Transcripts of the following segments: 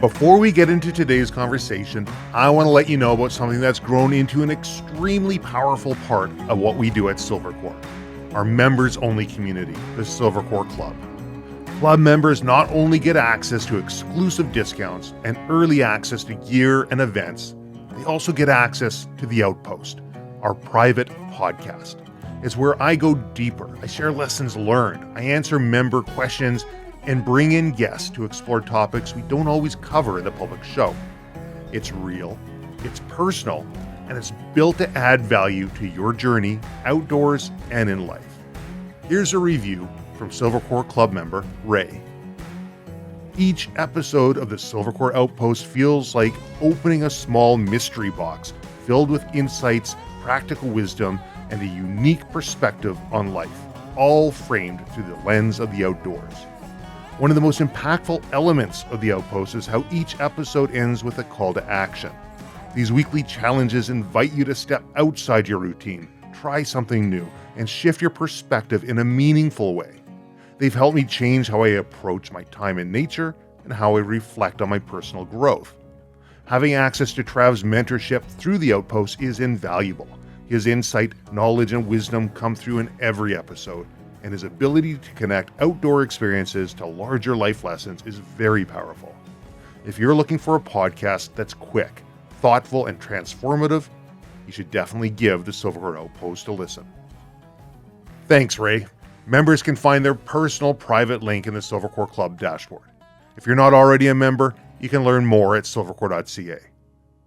Before we get into today's conversation, I want to let you know about something that's grown into an extremely powerful part of what we do at Silvercore, our members-only community, the Silvercore Club. Club members not only get access to exclusive discounts and early access to gear and events, they also get access to the Outpost, our private podcast. It's where I go deeper, I share lessons learned, I answer member questions, and bring in guests to explore topics we don't always cover in the public show. It's real, it's personal, and it's built to add value to your journey outdoors and in life. Here's a review from Silvercore Club member Ray. Each episode of the Silvercore Outpost feels like opening a small mystery box filled with insights, practical wisdom, and a unique perspective on life, all framed through the lens of the outdoors. One of the most impactful elements of the Outpost is how each episode ends with a call to action. These weekly challenges invite you to step outside your routine, try something new, and shift your perspective in a meaningful way. They've helped me change how I approach my time in nature and how I reflect on my personal growth. Having access to Trav's mentorship through the Outpost is invaluable. His insight, knowledge, and wisdom come through in every episode, and his ability to connect outdoor experiences to larger life lessons is very powerful. If you're looking for a podcast that's quick, thoughtful, and transformative, you should definitely give the Silvercore Outpost a listen. Thanks, Ray. Members can find their personal private link in the Silvercore Club dashboard. If you're not already a member, you can learn more at silvercore.ca.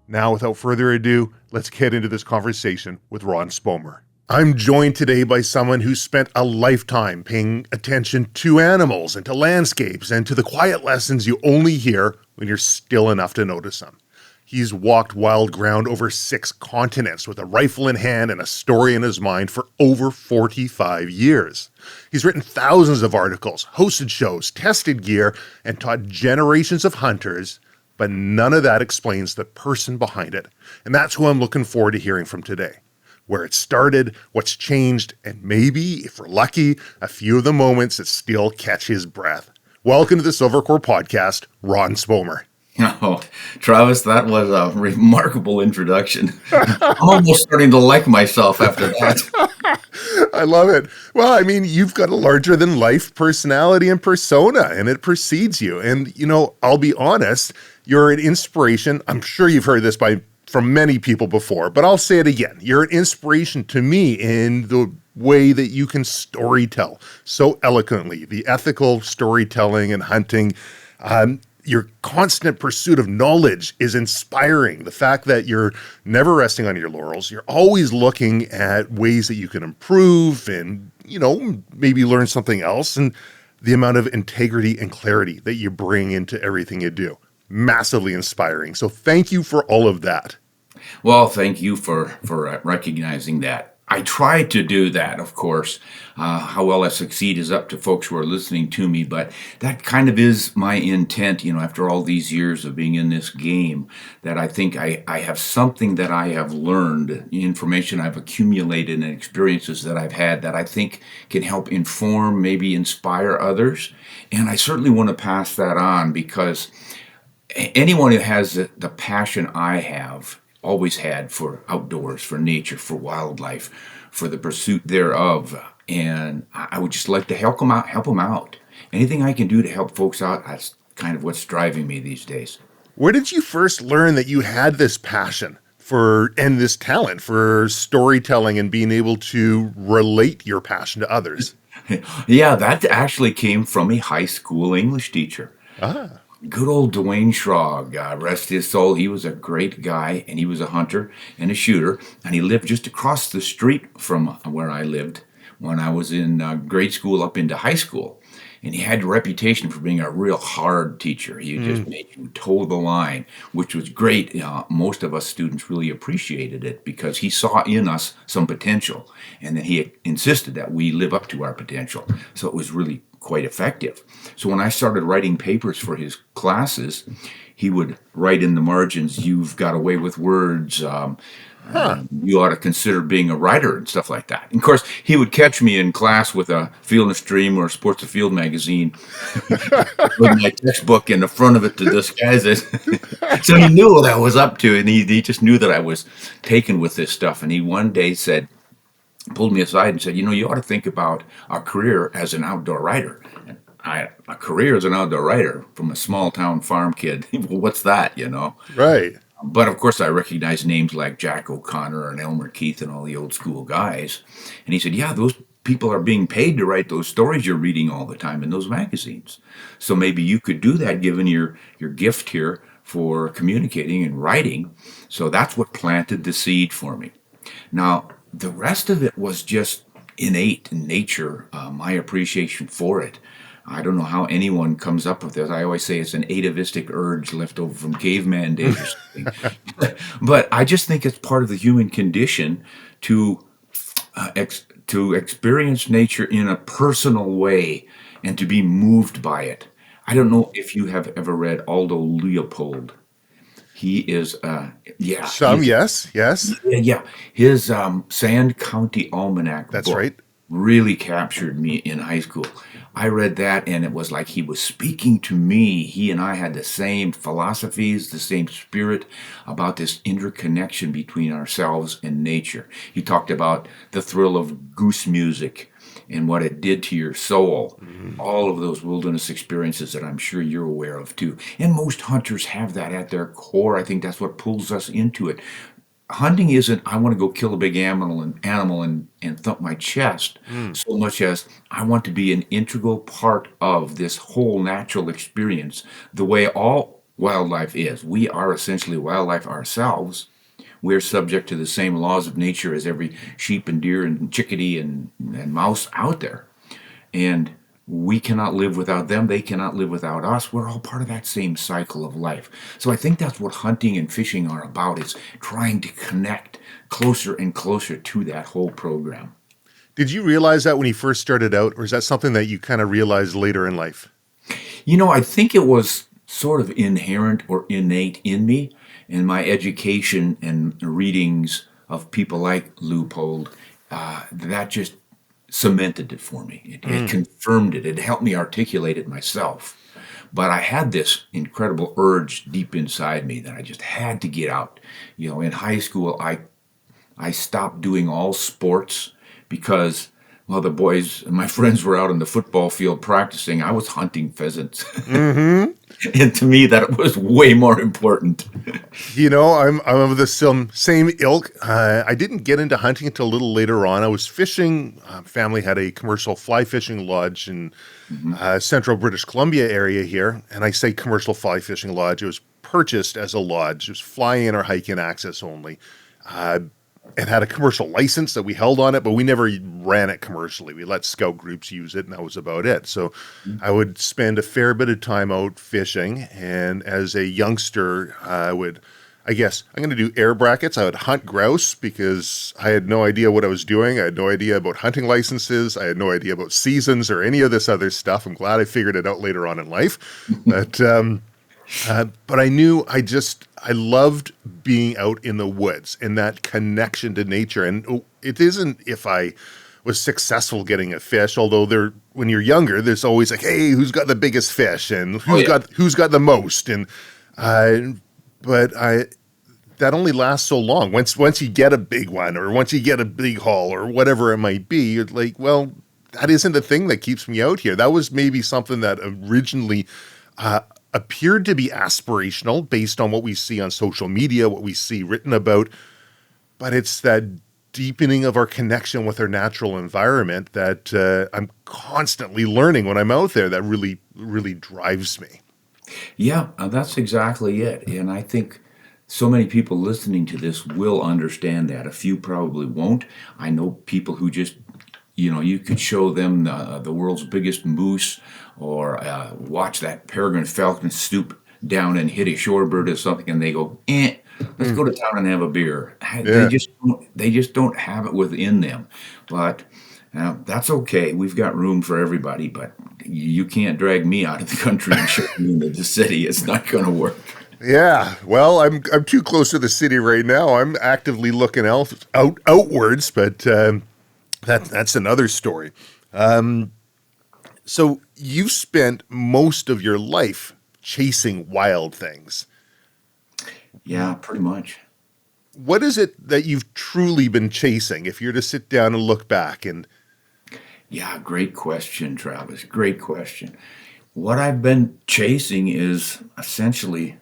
Now, without further ado, let's get into this conversation with Ron Spomer. I'm joined today by someone who spent a lifetime paying attention to animals and to landscapes and to the quiet lessons you only hear when you're still enough to notice them. He's walked wild ground over 6 continents with a rifle in hand and a story in his mind for over 45 years. He's written thousands of articles, hosted shows, tested gear, and taught generations of hunters, but none of that explains the person behind it. And that's who I'm looking forward to hearing from today. Where it started, what's changed, and maybe, if we're lucky, a few of the moments that still catch his breath. Welcome to the Silvercore Podcast, Ron Spomer. Oh, Travis, that was a remarkable introduction. I'm almost starting to like myself after that. I love it. Well, I mean, you've got a larger-than-life personality and persona, and it precedes you. And, I'll be honest, you're an inspiration. I'm sure you've heard this from many people before, but I'll say it again. You're an inspiration to me in the way that you can storytell so eloquently, the ethical storytelling and hunting. Your constant pursuit of knowledge is inspiring. The fact that you're never resting on your laurels, you're always looking at ways that you can improve and, maybe learn something else, and the amount of integrity and clarity that you bring into everything you do. Massively inspiring. So thank you for all of that. Well, thank you for recognizing that. I try to do that, of course. How well I succeed is up to folks who are listening to me, but that kind of is my intent, after all these years of being in this game, that I think I have something that I have learned, information I've accumulated and experiences that I've had that I think can help inform, maybe inspire others. And I certainly want to pass that on because anyone who has the passion I have, always had for outdoors, for nature, for wildlife, for the pursuit thereof. And I would just like to help them out. Anything I can do to help folks out, that's kind of what's driving me these days. Where did you first learn that you had this passion and this talent for storytelling and being able to relate your passion to others? Yeah, that actually came from a high school English teacher. Ah. Good old Dwayne Schrog, rest his soul. He was a great guy, and he was a hunter and a shooter, and he lived just across the street from where I lived when I was in grade school up into high school. And he had a reputation for being a real hard teacher. He just made you toe the line, which was great. Most of us students really appreciated it because he saw in us some potential, and then he insisted that we live up to our potential. So it was really quite effective. So when I started writing papers for his classes, he would write in the margins, "You've got away with words, Huh. You ought to consider being a writer and stuff like that. And of course, he would catch me in class with a Field and Stream or Sports of Field magazine with my textbook in the front of it to disguise it. So he knew what I was up to, and he just knew that I was taken with this stuff. And he one day pulled me aside and said, you ought to think about a career as an outdoor writer. And a career as an outdoor writer from a small town farm kid. Well, what's that, Right. But of course, I recognized names like Jack O'Connor and Elmer Keith and all the old school guys. And he said, yeah, those people are being paid to write those stories you're reading all the time in those magazines. So maybe you could do that given your gift here for communicating and writing. So that's what planted the seed for me. Now, the rest of it was just innate in nature, my appreciation for it. I don't know how anyone comes up with this. I always say it's an atavistic urge left over from caveman days or something. But I just think it's part of the human condition to to experience nature in a personal way and to be moved by it. I don't know if you have ever read Aldo Leopold. He is, Yes. yeah. His Sand County Almanac That's book right. really captured me in high school. I read that, and it was like he was speaking to me. He and I had the same philosophies, the same spirit about this interconnection between ourselves and nature. He talked about the thrill of goose music and what it did to your soul. All of those wilderness experiences that I'm sure you're aware of too. And most hunters have that at their core. I think that's what pulls us into it. Hunting isn't I want to go kill a big animal and thump my chest so much as I want to be an integral part of this whole natural experience the way all wildlife is. We are essentially wildlife ourselves. We're subject to the same laws of nature as every sheep and deer and chickadee and mouse out there. And we cannot live without them. They cannot live without us. We're all part of that same cycle of life. So I think that's what hunting and fishing are about, is trying to connect closer and closer to that whole program. Did you realize that when you first started out, or is that something that you kind of realized later in life? I think it was sort of inherent or innate in me, and my education and readings of people like Leupold, that just cemented it for me. It confirmed it. It helped me articulate it myself. But I had this incredible urge deep inside me that I just had to get out. In high school, I stopped doing all sports because, well, the boys, my friends were out on the football field practicing. I was hunting pheasants. And to me, that was way more important. I'm of the same ilk. I didn't get into hunting until a little later on. I was fishing. Family had a commercial fly fishing lodge in central British Columbia area here. And I say commercial fly fishing lodge. It was purchased as a lodge. It was fly-in or hike-in access only. It had a commercial license that we held on it, but we never ran it commercially. We let scout groups use it, and that was about it. So I would spend a fair bit of time out fishing, and as a youngster, I'm going to do air brackets. I would hunt grouse because I had no idea what I was doing. I had no idea about hunting licenses. I had no idea about seasons or any of this other stuff. I'm glad I figured it out later on in life. But I knew I loved being out in the woods and that connection to nature. And it isn't if I was successful getting a fish, although when you're younger, there's always like, hey, who's got the biggest fish and who's got the most? And that only lasts so long. Once you get a big one or once you get a big haul or whatever it might be, you're like, well, that isn't the thing that keeps me out here. That was maybe something that originally appeared to be aspirational based on what we see on social media, what we see written about, but it's that deepening of our connection with our natural environment that I'm constantly learning when I'm out there that really, really drives me. Yeah, that's exactly it. And I think so many people listening to this will understand that. A few probably won't. I know people who just, you could show them the world's biggest moose or watch that peregrine falcon stoop down and hit a shorebird or something, and they go, let's go to town and have a beer. Yeah. They just don't have it within them. But that's okay. We've got room for everybody, but you can't drag me out of the country and ship me into the city. It's not going to work. Yeah, well, I'm too close to the city right now. I'm actively looking outwards, but that's another story. So you spent most of your life chasing wild things. Yeah, pretty much. What is it that you've truly been chasing? If you're to sit down and look back, and Yeah, great question, Travis. Great question. What I've been chasing is essentially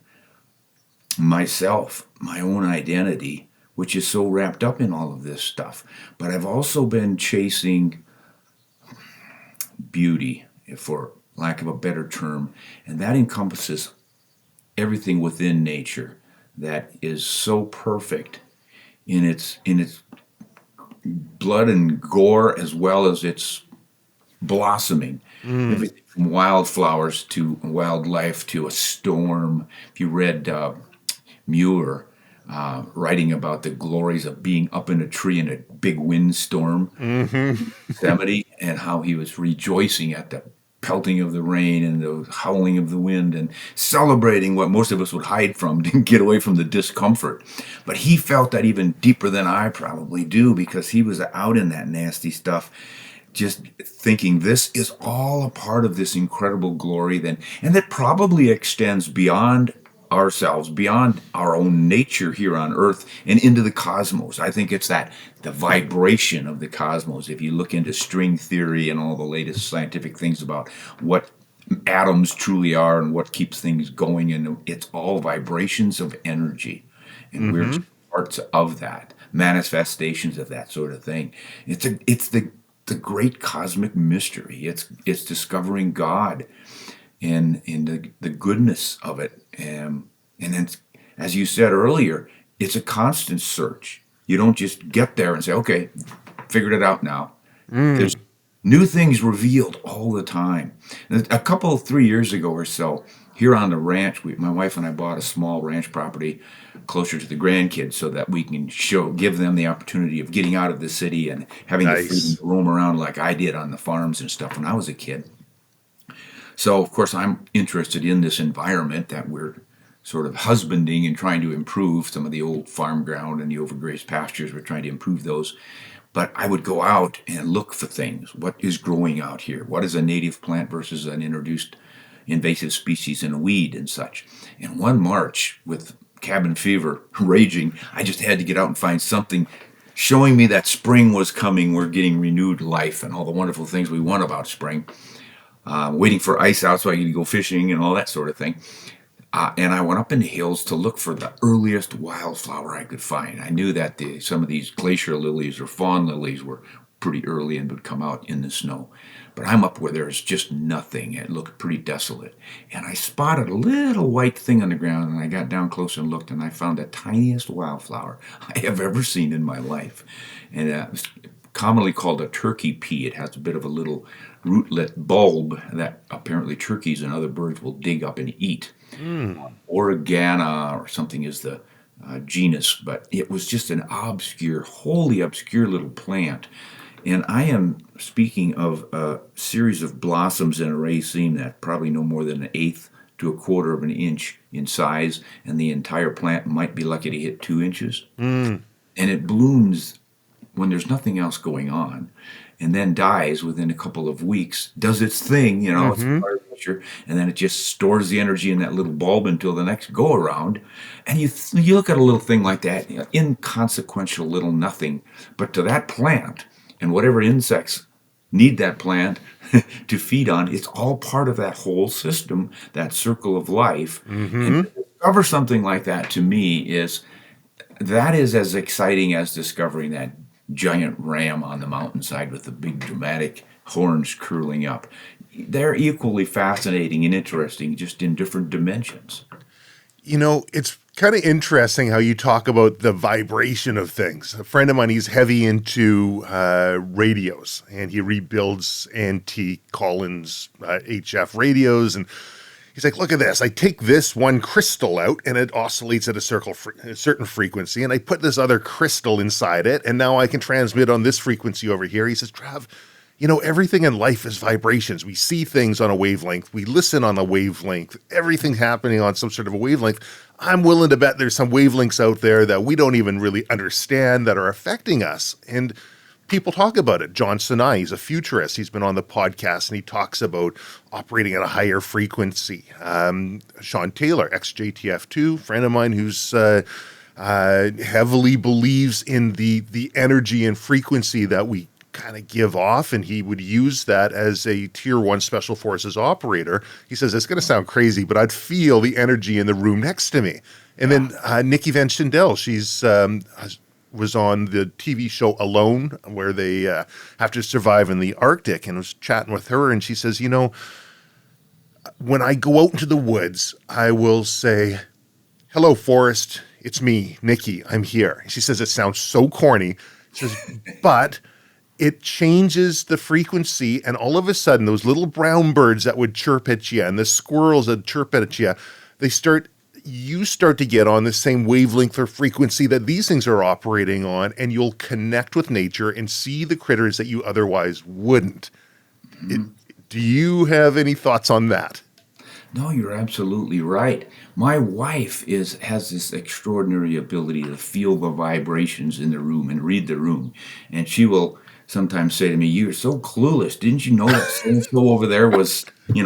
myself, my own identity, which is so wrapped up in all of this stuff. But I've also been chasing beauty, for lack of a better term, and that encompasses everything within nature that is so perfect in its blood and gore as well as its blossoming. Everything from wildflowers to wildlife to a storm. If you read Muir writing about the glories of being up in a tree in a big windstorm, Yosemite, and how he was rejoicing at the pelting of the rain and the howling of the wind and celebrating what most of us would hide from to get away from the discomfort. But he felt that even deeper than I probably do because he was out in that nasty stuff just thinking this is all a part of this incredible glory then and that probably extends beyond ourselves, beyond our own nature here on earth and into the cosmos. I think it's that the vibration of the cosmos. If you look into string theory and all the latest scientific things about what atoms truly are and what keeps things going, and it's all vibrations of energy, and we're just parts of that, manifestations of that sort of thing. It's the great cosmic mystery. It's discovering God and the goodness of it. And then, as you said earlier, it's a constant search. You don't just get there and say, okay, figured it out now. There's new things revealed all the time. And a couple, 3 years ago or so, here on the ranch, my wife and I bought a small ranch property closer to the grandkids so that we can give them the opportunity of getting out of the city and having the freedom nice. to roam around like I did on the farms and stuff when I was a kid. So, of course, I'm interested in this environment that we're sort of husbanding and trying to improve. Some of the old farm ground and the overgrazed pastures, we're trying to improve those. But I would go out and look for things. What is growing out here? What is a native plant versus an introduced invasive species in a weed and such? And one March, with cabin fever raging, I just had to get out and find something showing me that spring was coming. We're getting renewed life and all the wonderful things we want about spring. Waiting for ice out so I could go fishing and all that sort of thing. And I went up in the hills to look for the earliest wildflower I could find. I knew that some of these glacier lilies or fawn lilies were pretty early and would come out in the snow. But I'm up where there's just nothing. It looked pretty desolate. And I spotted a little white thing on the ground, and I got down close and looked, and I found the tiniest wildflower I have ever seen in my life. And it's commonly called a turkey pea. It has a bit of a little rootlet bulb that apparently turkeys and other birds will dig up and eat. Oregana or something is the genus, but it was just an obscure, wholly obscure little plant. And I am speaking of a series of blossoms in a raceme that probably no more than an eighth to a quarter of an inch in size, and the entire plant might be lucky to hit 2 inches. And it blooms when there's nothing else going on, and then dies within a couple of weeks, does its thing, it's fire pressure, and then it just stores the energy in that little bulb until the next go around. And you look at a little thing like that, inconsequential little nothing, but to that plant and whatever insects need that plant to feed on, it's all part of that whole system, that circle of life. And to discover something like that to me is as exciting as discovering that giant ram on the mountainside with the big dramatic horns curling up. They're equally fascinating and interesting, just in different dimensions. It's kind of interesting how you talk about the vibration of things. A friend of mine, he's heavy into radios, and he rebuilds antique Collins HF radios, and he's like, look at this. I take this one crystal out, and it oscillates at a certain frequency, and I put this other crystal inside it, and now I can transmit on this frequency over here. He says, Trav, everything in life is vibrations. We see things on a wavelength. We listen on a wavelength. Everything happening on some sort of a wavelength. I'm willing to bet there's some wavelengths out there that we don't even really understand that are affecting us. And people talk about it. John Sinai, he's a futurist. He's been on the podcast and he talks about operating at a higher frequency. Sean Taylor, ex-JTF2, friend of mine who's heavily believes in the energy and frequency that we kind of give off, and he would use that as a tier 1 special forces operator. He says, it's going to sound crazy, but I'd feel the energy in the room next to me. And then Nikki Van Schindel, she's was on the TV show Alone, where they have to survive in the Arctic, and was chatting with her, and she says, you know, when I go out into the woods, I will say, hello, forest, it's me, Nikki, I'm here. She says it sounds so corny. She says, but it changes the frequency, and all of a sudden, those little brown birds that would chirp at you and the squirrels that chirp at you, you start to get on the same wavelength or frequency that these things are operating on, and you'll connect with nature and see the critters that you otherwise wouldn't. Do you have any thoughts on that? No, you're absolutely right. My wife has this extraordinary ability to feel the vibrations in the room and read the room, and she will sometimes say to me, "You're so clueless. Didn't you know that so over there was,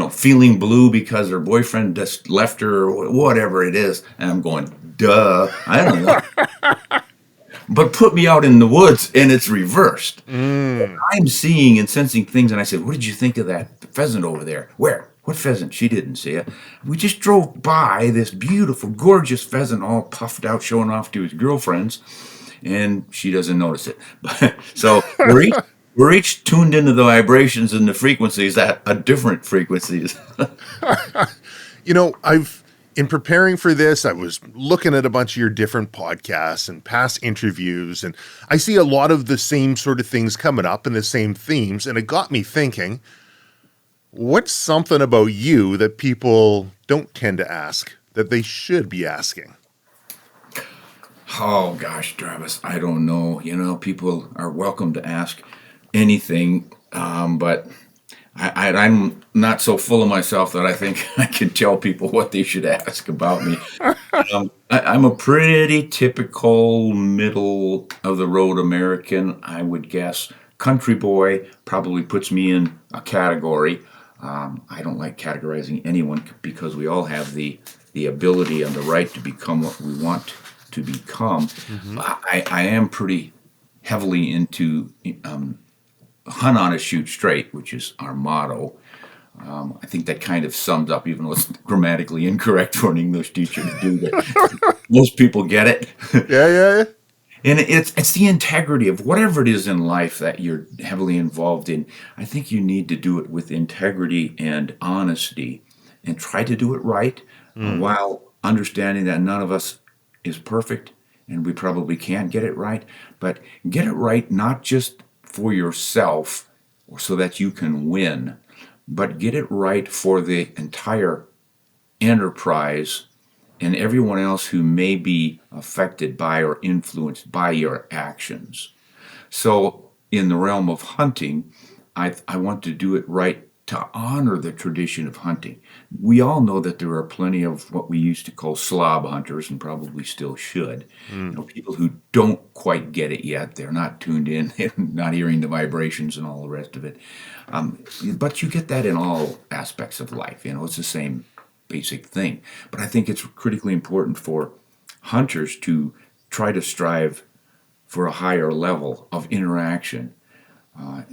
feeling blue because her boyfriend just left her or whatever it is?" And I'm going, "Duh, I don't know." But put me out in the woods and it's reversed. I'm seeing and sensing things, and I said, "What did you think of that pheasant over there?" "Where? What pheasant?" She didn't see it. "We just drove by this beautiful, gorgeous pheasant all puffed out, showing off to his girlfriends." And she doesn't notice it. So we're each tuned into the vibrations and the frequencies at different frequencies. In preparing for this, I was looking at a bunch of your different podcasts and past interviews, and I see a lot of the same sort of things coming up and the same themes, and it got me thinking, what's something about you that people don't tend to ask that they should be asking? Oh gosh, Travis, I don't know. People are welcome to ask anything, but I'm not so full of myself that I think I can tell people what they should ask about me. I'm a pretty typical middle of the road American, I would guess. Country boy probably puts me in a category. I don't like categorizing anyone because we all have the ability and the right to become what we want to become. I am pretty heavily into hunt honest, shoot straight, which is our motto. I think that kind of sums up, even though it's grammatically incorrect for an English teacher to do that. Most people get it. Yeah. And it's the integrity of whatever it is in life that you're heavily involved in. I think you need to do it with integrity and honesty, and try to do it right, while understanding that none of us is perfect, and we probably can't get it right. But get it right not just for yourself or so that you can win, but get it right for the entire enterprise and everyone else who may be affected by or influenced by your actions. So in the realm of hunting, I want to do it right to honor the tradition of hunting. We all know that there are plenty of what we used to call slob hunters, and probably still should. People who don't quite get it yet. They're not tuned in, not hearing the vibrations and all the rest of it. But you get that in all aspects of life. It's the same basic thing. But I think it's critically important for hunters to try to strive for a higher level of interaction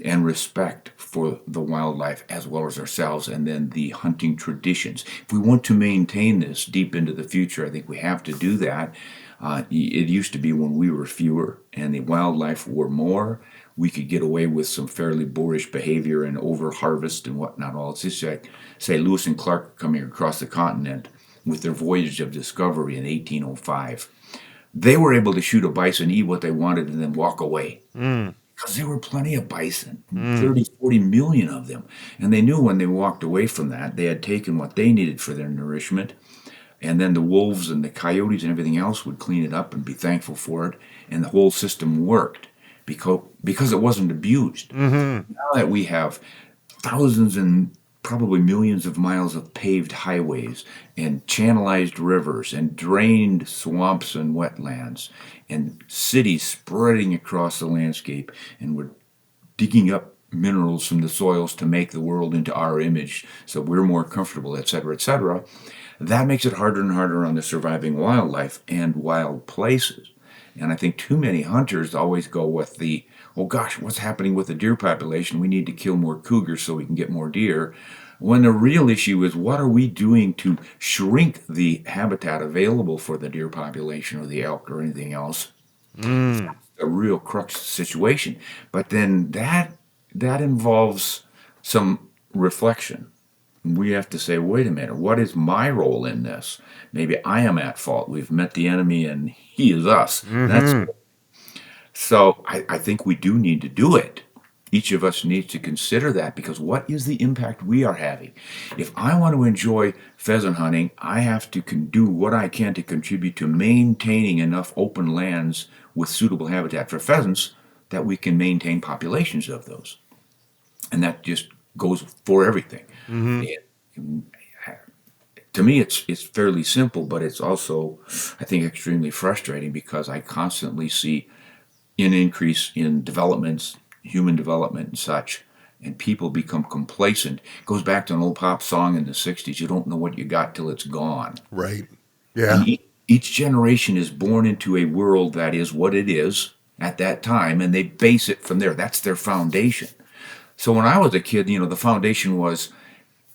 and respect for the wildlife as well as ourselves, and then the hunting traditions. If we want to maintain this deep into the future, I think we have to do that. It used to be when we were fewer and the wildlife were more, we could get away with some fairly boorish behavior and over-harvest and whatnot. All it's just like, say, Lewis and Clark coming across the continent with their voyage of discovery in 1805. They were able to shoot a bison, eat what they wanted, and then walk away. Because there were plenty of bison, 30, 40 million of them. And they knew when they walked away from that, they had taken what they needed for their nourishment. And then the wolves and the coyotes and everything else would clean it up and be thankful for it. And the whole system worked because it wasn't abused. Now that we have thousands and probably millions of miles of paved highways and channelized rivers and drained swamps and wetlands and cities spreading across the landscape, and we're digging up minerals from the soils to make the world into our image so we're more comfortable, etc., etc. That makes it harder and harder on the surviving wildlife and wild places. And I think too many hunters always go with the, oh gosh, what's happening with the deer population? We need to kill more cougars so we can get more deer. When the real issue is, what are we doing to shrink the habitat available for the deer population or the elk or anything else? Mm. A real crux situation. But then that involves some reflection. We have to say, wait a minute, what is my role in this? Maybe I am at fault. We've met the enemy and he is us. That's Hmm. so I think we do need to do it. Each of us needs to consider that, because what is the impact we are having? If I want to enjoy pheasant hunting, I have to do what I can to contribute to maintaining enough open lands with suitable habitat for pheasants that we can maintain populations of those. And that just goes for everything. Hmm. And to me, it's fairly simple, but it's also, I think, extremely frustrating, because I constantly see an increase in developments, human development and such, and people become complacent. It goes back to an old pop song in the 60s, you don't know what you got till it's gone. Right. And Yeah. each generation is born into a world that is what it is at that time, and they base it from there. That's their foundation. So when I was a kid, the foundation was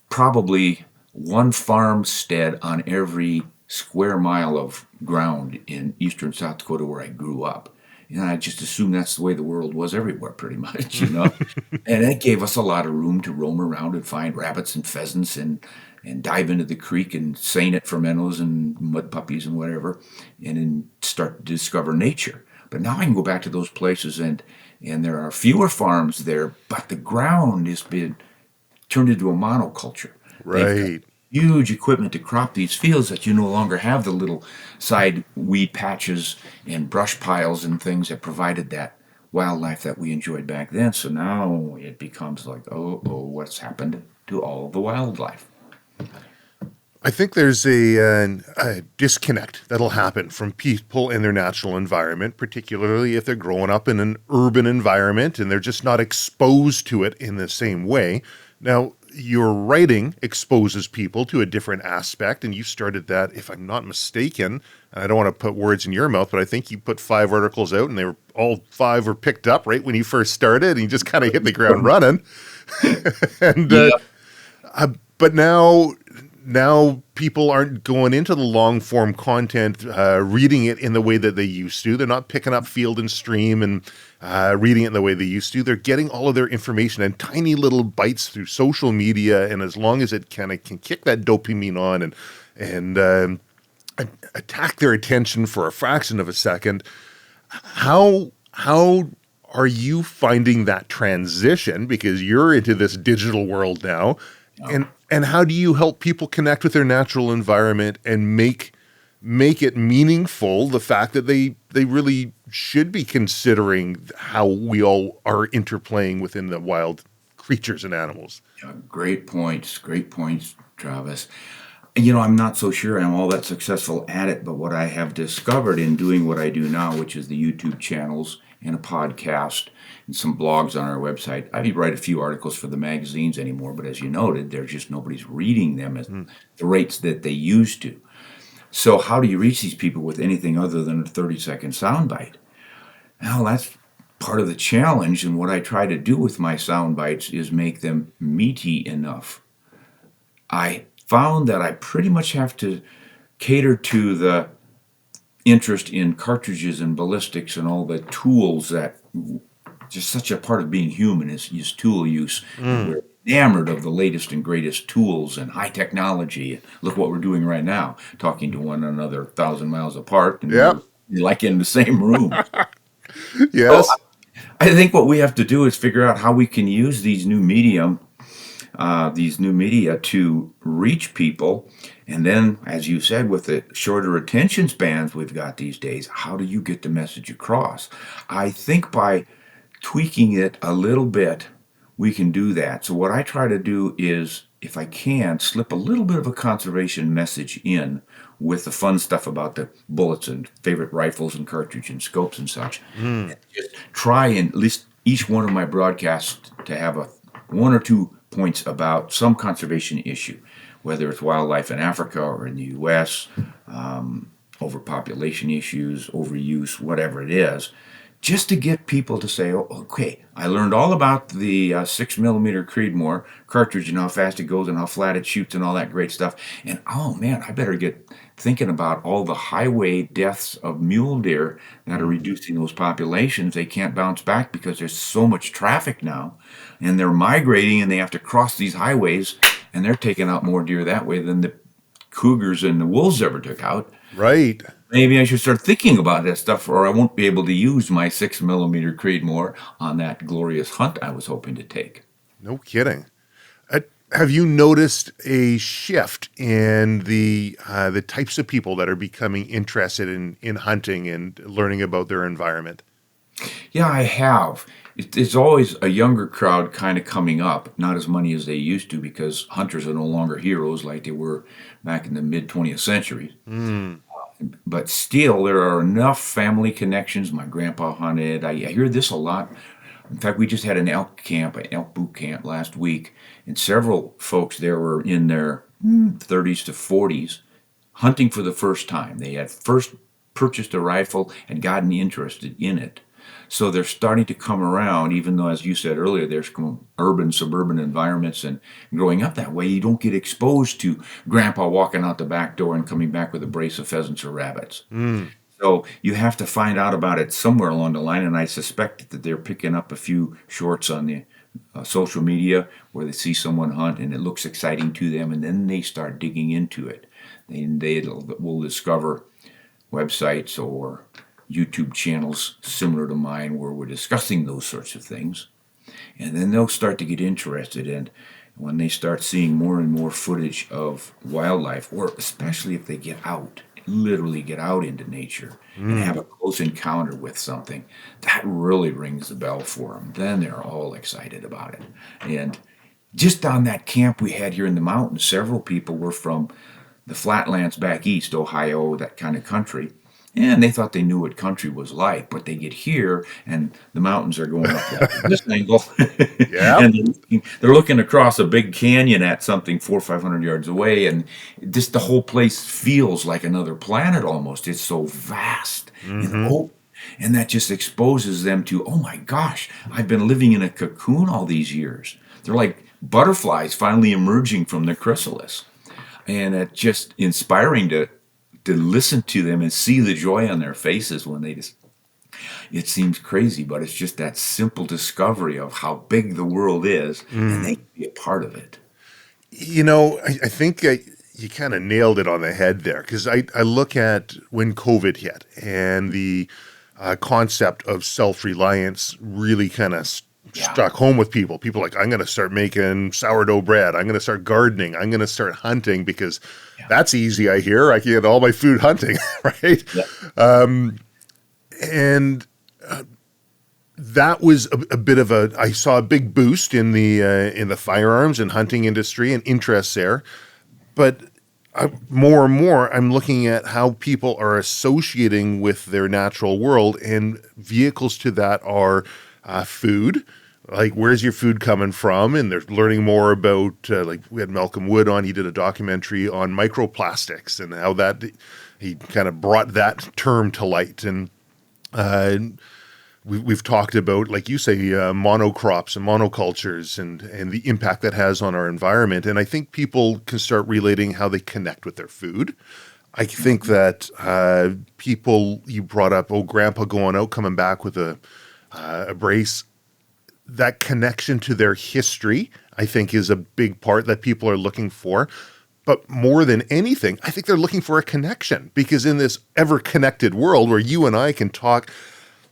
probably one farmstead on every square mile of ground in eastern South Dakota where I grew up. And I just assumed that's the way the world was everywhere, pretty much. And it gave us a lot of room to roam around and find rabbits and pheasants and dive into the creek and seine it for minnows and mud puppies and whatever, and then start to discover nature. But now I can go back to those places, and there are fewer farms there, but the ground has been turned into a monoculture. They've got Right. huge equipment to crop these fields that you no longer have the little side weed patches and brush piles and things that provided that wildlife that we enjoyed back then. So now it becomes like, oh, what's happened to all the wildlife? I think there's a disconnect that'll happen from people in their natural environment, particularly if they're growing up in an urban environment and they're just not exposed to it in the same way. Now, your writing exposes people to a different aspect, and you started that, if I'm not mistaken, and I don't want to put words in your mouth, but I think you put 5 articles out, and they were all 5 were picked up right when you first started, and you just kind of hit the ground running. and Yeah, But now people aren't going into the long form content, reading it in the way that they used to. They're not picking up Field and Stream and reading it in the way they used to. They're getting all of their information in tiny little bites through social media, and as long as it kind of can kick that dopamine on and attack their attention for a fraction of a second, how are you finding that transition, because you're into this digital world now, and how do you help people connect with their natural environment and make it meaningful, the fact that they really should be considering how we all are interplaying within the wild creatures and animals? yeah, great points, Travis. I'm not so sure I'm all that successful at it, but what I have discovered in doing what I do now, which is the YouTube channels and a podcast and some blogs on our website. I write a few articles for the magazines anymore, but as you noted, there's just nobody's reading them at the rates that they used to. So how do you reach these people with anything other than a 30-second soundbite? Well, that's part of the challenge, and what I try to do with my sound bites is make them meaty enough. I found that I pretty much have to cater to the interest in cartridges and ballistics and all the tools that just such a part of being human is tool use. And Mm. we're enamored of the latest and greatest tools and high technology. Look what we're doing right now, talking to one another 1,000 miles apart, and Yep. we're like in the same room. So Yes. I think what we have to do is figure out how we can use these new media to reach people. And then, as you said, with the shorter attention spans we've got these days, how do you get the message across? I think by tweaking it a little bit, we can do that. So what I try to do is if I can, slip a little bit of a conservation message in with the fun stuff about the bullets and favorite rifles and cartridge and scopes and such. Mm. And just try and at least each one of my broadcasts to have a one or two points about some conservation issue, whether it's wildlife in Africa or in the U.S., overpopulation issues, overuse, whatever it is, just to get people to say, oh, okay, I learned all about the 6mm Creedmoor cartridge and how fast it goes and how flat it shoots and all that great stuff. And oh man, I better get thinking about all the highway deaths of mule deer that are reducing those populations. They can't bounce back because there's so much traffic now, and they're migrating and they have to cross these highways, and they're taking out more deer that way than the cougars and the wolves ever took out. Right. Maybe I should start thinking about that stuff, or I won't be able to use my 6mm Creedmoor on that glorious hunt I was hoping to take. No kidding. Have you noticed a shift in the types of people that are becoming interested in hunting and learning about their environment? Yeah, I have. It's always a younger crowd kind of coming up, not as many as they used to because hunters are no longer heroes like they were back in the mid 20th century. Mm. But still, there are enough family connections. My grandpa hunted. I hear this a lot. In fact, we just had an elk boot camp last week, and several folks there were in their 30s to 40s hunting for the first time. They had first purchased a rifle and gotten interested in it. So they're starting to come around, even though, as you said earlier, there's urban, suburban environments, and growing up that way, you don't get exposed to grandpa walking out the back door and coming back with a brace of pheasants or rabbits. Mm. So you have to find out about it somewhere along the line, and I suspect that they're picking up a few shorts on the social media where they see someone hunt and it looks exciting to them, and then they start digging into it. They will discover websites or YouTube channels similar to mine where we're discussing those sorts of things. And then they'll start to get interested. And when they start seeing more and more footage of wildlife, or especially if they get out, literally get out into nature and have a close encounter with something, that really rings the bell for them. Then they're all excited about it. And just on that camp we had here in the mountains, several people were from the flatlands back east, Ohio, that kind of country. And they thought they knew what country was like, but they get here and the mountains are going up this angle. Yeah. And they're looking across a big canyon at something 400 or 500 yards away. And just the whole place feels like another planet almost. It's so vast and open. And that just exposes them to, oh my gosh, I've been living in a cocoon all these years. They're like butterflies finally emerging from the chrysalis. And it's just inspiring to listen to them and see the joy on their faces when they just, it seems crazy, but it's just that simple discovery of how big the world is and they can be a part of it. You know, I think you kind of nailed it on the head there, because I look at when COVID hit and the concept of self-reliance really kind of struck home with people. People like, I'm going to start making sourdough bread. I'm going to start gardening. I'm going to start hunting because that's easy, I hear. I can get all my food hunting, right? Yeah. And that was a bit of I saw a big boost in the firearms and hunting industry and interest there. But more and more, I'm looking at how people are associating with their natural world, and vehicles to that are food. Like, where's your food coming from? And they're learning more about, like, we had Malcolm Wood on. He did a documentary on microplastics and how that he kind of brought that term to light. And we've talked about, like you say, monocrops and monocultures and the impact that has on our environment. And I think people can start relating how they connect with their food. I think that people, you brought up, grandpa going out, coming back with a brace. That connection to their history, I think, is a big part that people are looking for. But more than anything, I think they're looking for a connection, because in this ever-connected world where you and I can talk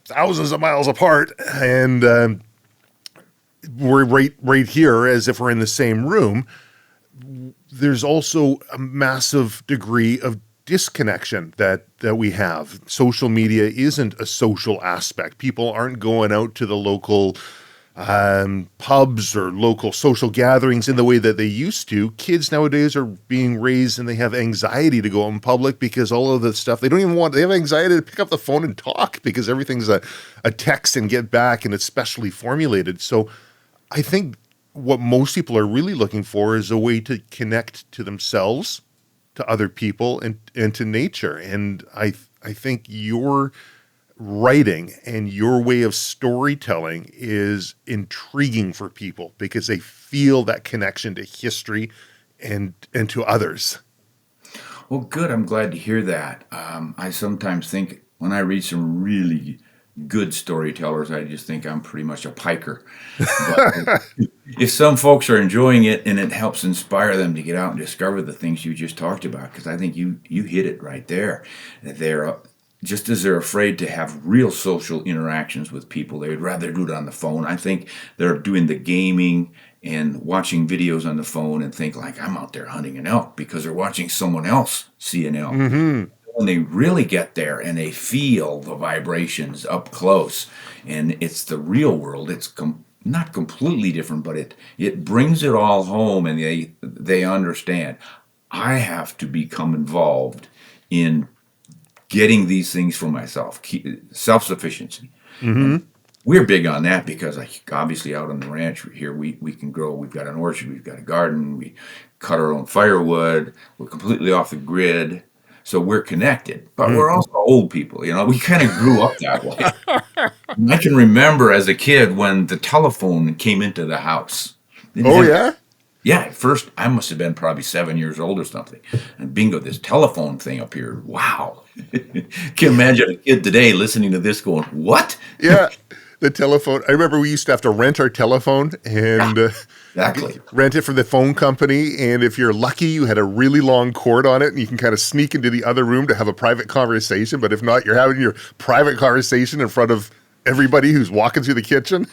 thousands of miles apart and we're right here as if we're in the same room, there's also a massive degree of disconnection that we have. Social media isn't a social aspect. People aren't going out to the local pubs or local social gatherings in the way that they used to. Kids nowadays are being raised and they have anxiety to go out in public because all of the stuff they don't even want. They have anxiety to pick up the phone and talk because everything's a text and get back, and it's specially formulated. So I think what most people are really looking for is a way to connect to themselves, to other people, and to nature. And I think your writing and your way of storytelling is intriguing for people because they feel that connection to history and to others. Well, good. I'm glad to hear that. I sometimes think when I read some really good storytellers, I just think I'm pretty much a piker. But if some folks are enjoying it and it helps inspire them to get out and discover the things you just talked about, because I think you hit it right there. They're just as they're afraid to have real social interactions with people, they would rather do it on the phone. I think they're doing the gaming and watching videos on the phone and think like I'm out there hunting an elk because they're watching someone else see an elk. Mm-hmm. When they really get there and they feel the vibrations up close and it's the real world, it's not completely different, but it brings it all home, and they understand I have to become involved in getting these things for myself, self-sufficiency. Mm-hmm. And we're big on that because obviously out on the ranch here, we can grow. We've got an orchard, we've got a garden, we cut our own firewood, we're completely off the grid. So we're connected, but we're also old people. We kind of grew up that way. And I can remember as a kid when the telephone came into the house. Oh, yeah? Yeah, at first I must have been probably 7 years old or something. And bingo, this telephone thing appeared. Wow. Can you imagine a kid today listening to this going, what? Yeah. The telephone. I remember we used to have to rent our telephone and Exactly. rent it from the phone company. And if you're lucky, you had a really long cord on it and you can kind of sneak into the other room to have a private conversation. But if not, you're having your private conversation in front of everybody who's walking through the kitchen.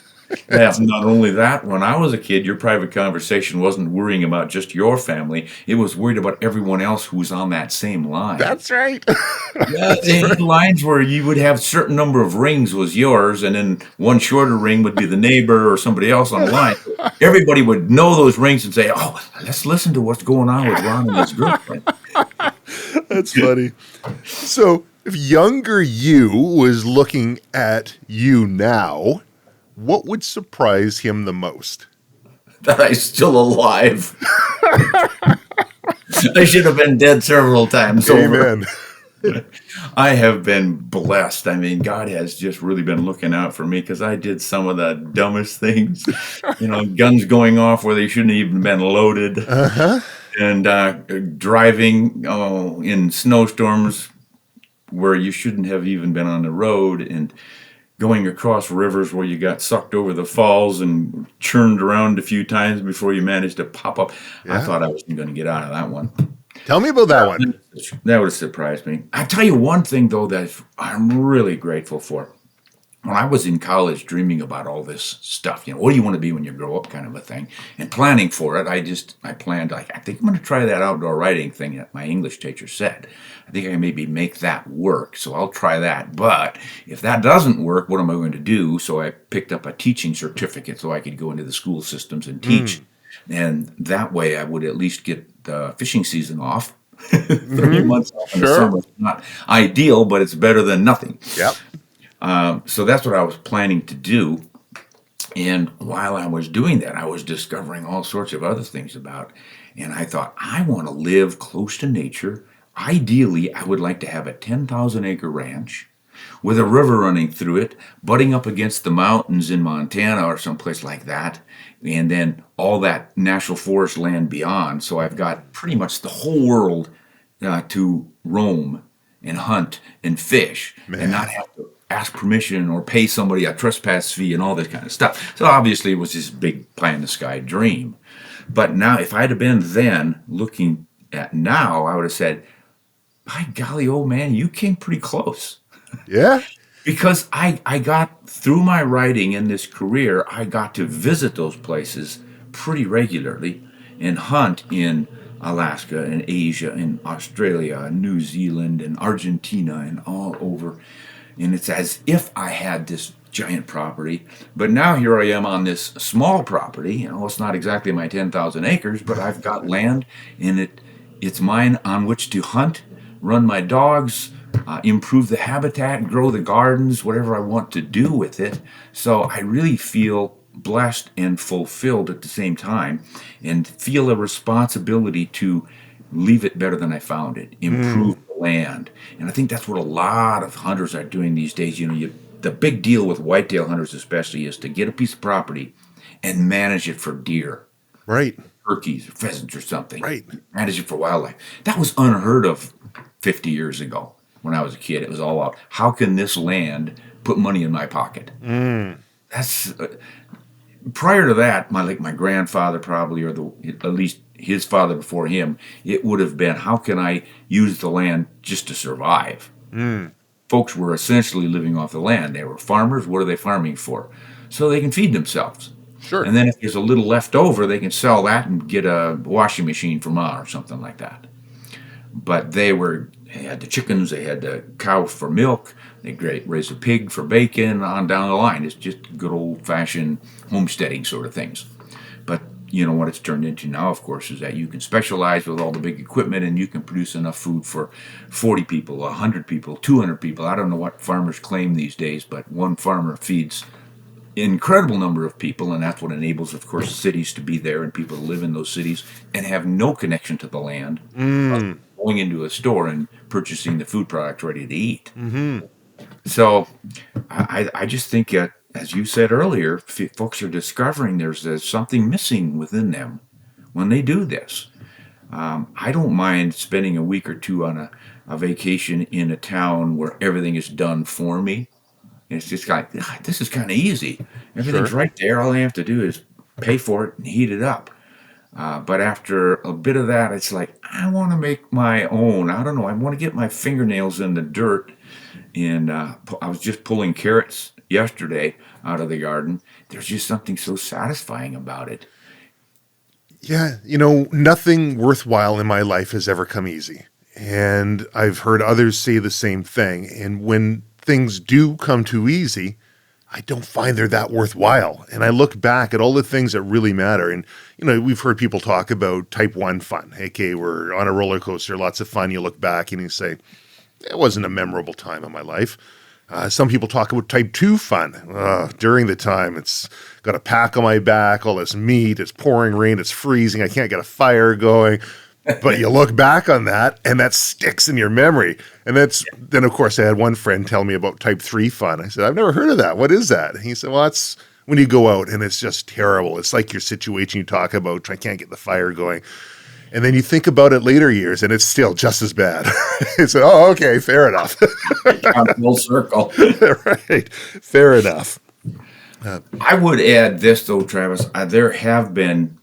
Yeah, not only that, when I was a kid, your private conversation wasn't worrying about just your family. It was worried about everyone else who was on that same line. That's right. Yeah, they had lines where you would have a certain number of rings was yours, and then one shorter ring would be the neighbor or somebody else on the line. Everybody would know those rings and say, oh, let's listen to what's going on with Ron and his girlfriend. That's funny. So if younger you was looking at you now, what would surprise him the most? That I'm still alive. I should have been dead several times Amen. over. I have been blessed. I mean, God has just really been looking out for me because I did some of the dumbest things. Guns going off where they shouldn't have even been loaded. Uh-huh. And driving in snowstorms where you shouldn't have even been on the road, and going across rivers where you got sucked over the falls and churned around a few times before you managed to pop up. Yeah. I thought I wasn't going to get out of that one. Tell me about that one. That would have surprised me. I tell you one thing, though, that I'm really grateful for. When I was in college dreaming about all this stuff, what do you want to be when you grow up kind of a thing, and planning for it, I planned, I think I'm going to try that outdoor writing thing that my English teacher said. I think I can maybe make that work, so I'll try that. But if that doesn't work, what am I going to do? So I picked up a teaching certificate so I could go into the school systems and teach. And that way I would at least get the fishing season off. 3 months off in the summer. It's not ideal, but it's better than nothing. Yep. So that's what I was planning to do. And while I was doing that, I was discovering all sorts of other things about. And I thought, I want to live close to nature. Ideally, I would like to have a 10,000-acre ranch with a river running through it, butting up against the mountains in Montana or someplace like that, and then all that national forest land beyond. So I've got pretty much the whole world to roam and hunt and fish. Man. And not have to ask permission or pay somebody a trespass fee and all this kind of stuff. So obviously it was this big pie-in-the-sky dream. But now, if I'd have been then looking at now, I would have said, by golly, old man, you came pretty close. Yeah. Because I got, through my writing in this career, I got to visit those places pretty regularly and hunt in Alaska and Asia and Australia and New Zealand and Argentina and all over. And it's as if I had this giant property. But now here I am on this small property. It's not exactly my 10,000 acres, but I've got land, and it's mine on which to hunt, run my dogs, improve the habitat, grow the gardens, whatever I want to do with it. So I really feel blessed and fulfilled at the same time, and feel a responsibility to leave it better than I found it, improve the land. And I think that's what a lot of hunters are doing these days. The big deal with whitetail hunters especially is to get a piece of property and manage it for deer, Right. turkeys, or pheasants or something. Right. Manage it for wildlife. That was unheard of 50 years ago when I was a kid. It was all about, how can this land put money in my pocket? That's prior to that, my grandfather probably, or at least his father before him, it would have been, how can I use the land just to survive? Folks were essentially living off the land. They were farmers. What are they farming for? So they can feed themselves. Sure. And then if there's a little left over, they can sell that and get a washing machine for Ma or something like that. But they had the chickens, they had the cow for milk, they raised a pig for bacon, on down the line. It's just good old-fashioned homesteading sort of things. But what it's turned into now, of course, is that you can specialize with all the big equipment, and you can produce enough food for 40 people, 100 people, 200 people. I don't know what farmers claim these days, but one farmer feeds an incredible number of people, and that's what enables, of course, cities to be there and people to live in those cities and have no connection to the land. Going into a store and purchasing the food product ready to eat. So I just think, as you said earlier, folks are discovering there's something missing within them when they do this. I don't mind spending a week or two on a vacation in a town where everything is done for me. It's just like, this is kind of easy. Everything's right there. All I have to do is pay for it and heat it up. But after a bit of that, it's like, I want to make my own. I don't know. I want to get my fingernails in the dirt. And I was just pulling carrots yesterday out of the garden. There's just something so satisfying about it. Yeah. Nothing worthwhile in my life has ever come easy. And I've heard others say the same thing. And when things do come too easy, I don't find they're that worthwhile. And I look back at all the things that really matter. And, we've heard people talk about type 1 fun. Okay, we're on a roller coaster, lots of fun. You look back and you say, it wasn't a memorable time in my life. Some people talk about type 2 fun. During the time, it's got a pack on my back, all this meat, it's pouring rain, it's freezing, I can't get a fire going. But you look back on that, and that sticks in your memory. And then, of course, I had one friend tell me about type 3 fun. I said, I've never heard of that. What is that? And he said, well, that's when you go out, and it's just terrible. It's like your situation you talk about, I can't get the fire going. And then you think about it later years, and it's still just as bad. It's oh, okay, fair enough. Full circle. Right, fair enough. I would add this, though, Travis. There have been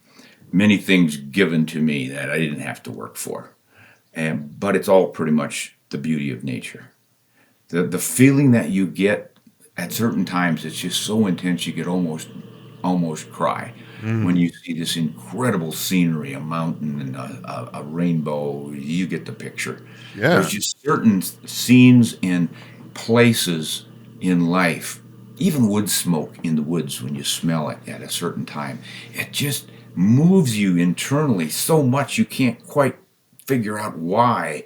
many things given to me that I didn't have to work for, but it's all pretty much the beauty of nature. The feeling that you get at certain times, it's just so intense you could almost cry. When you see this incredible scenery, a mountain and a rainbow, you get the picture. Yeah. There's just certain scenes and places in life, even wood smoke in the woods, when you smell it at a certain time, it just moves you internally so much you can't quite figure out why.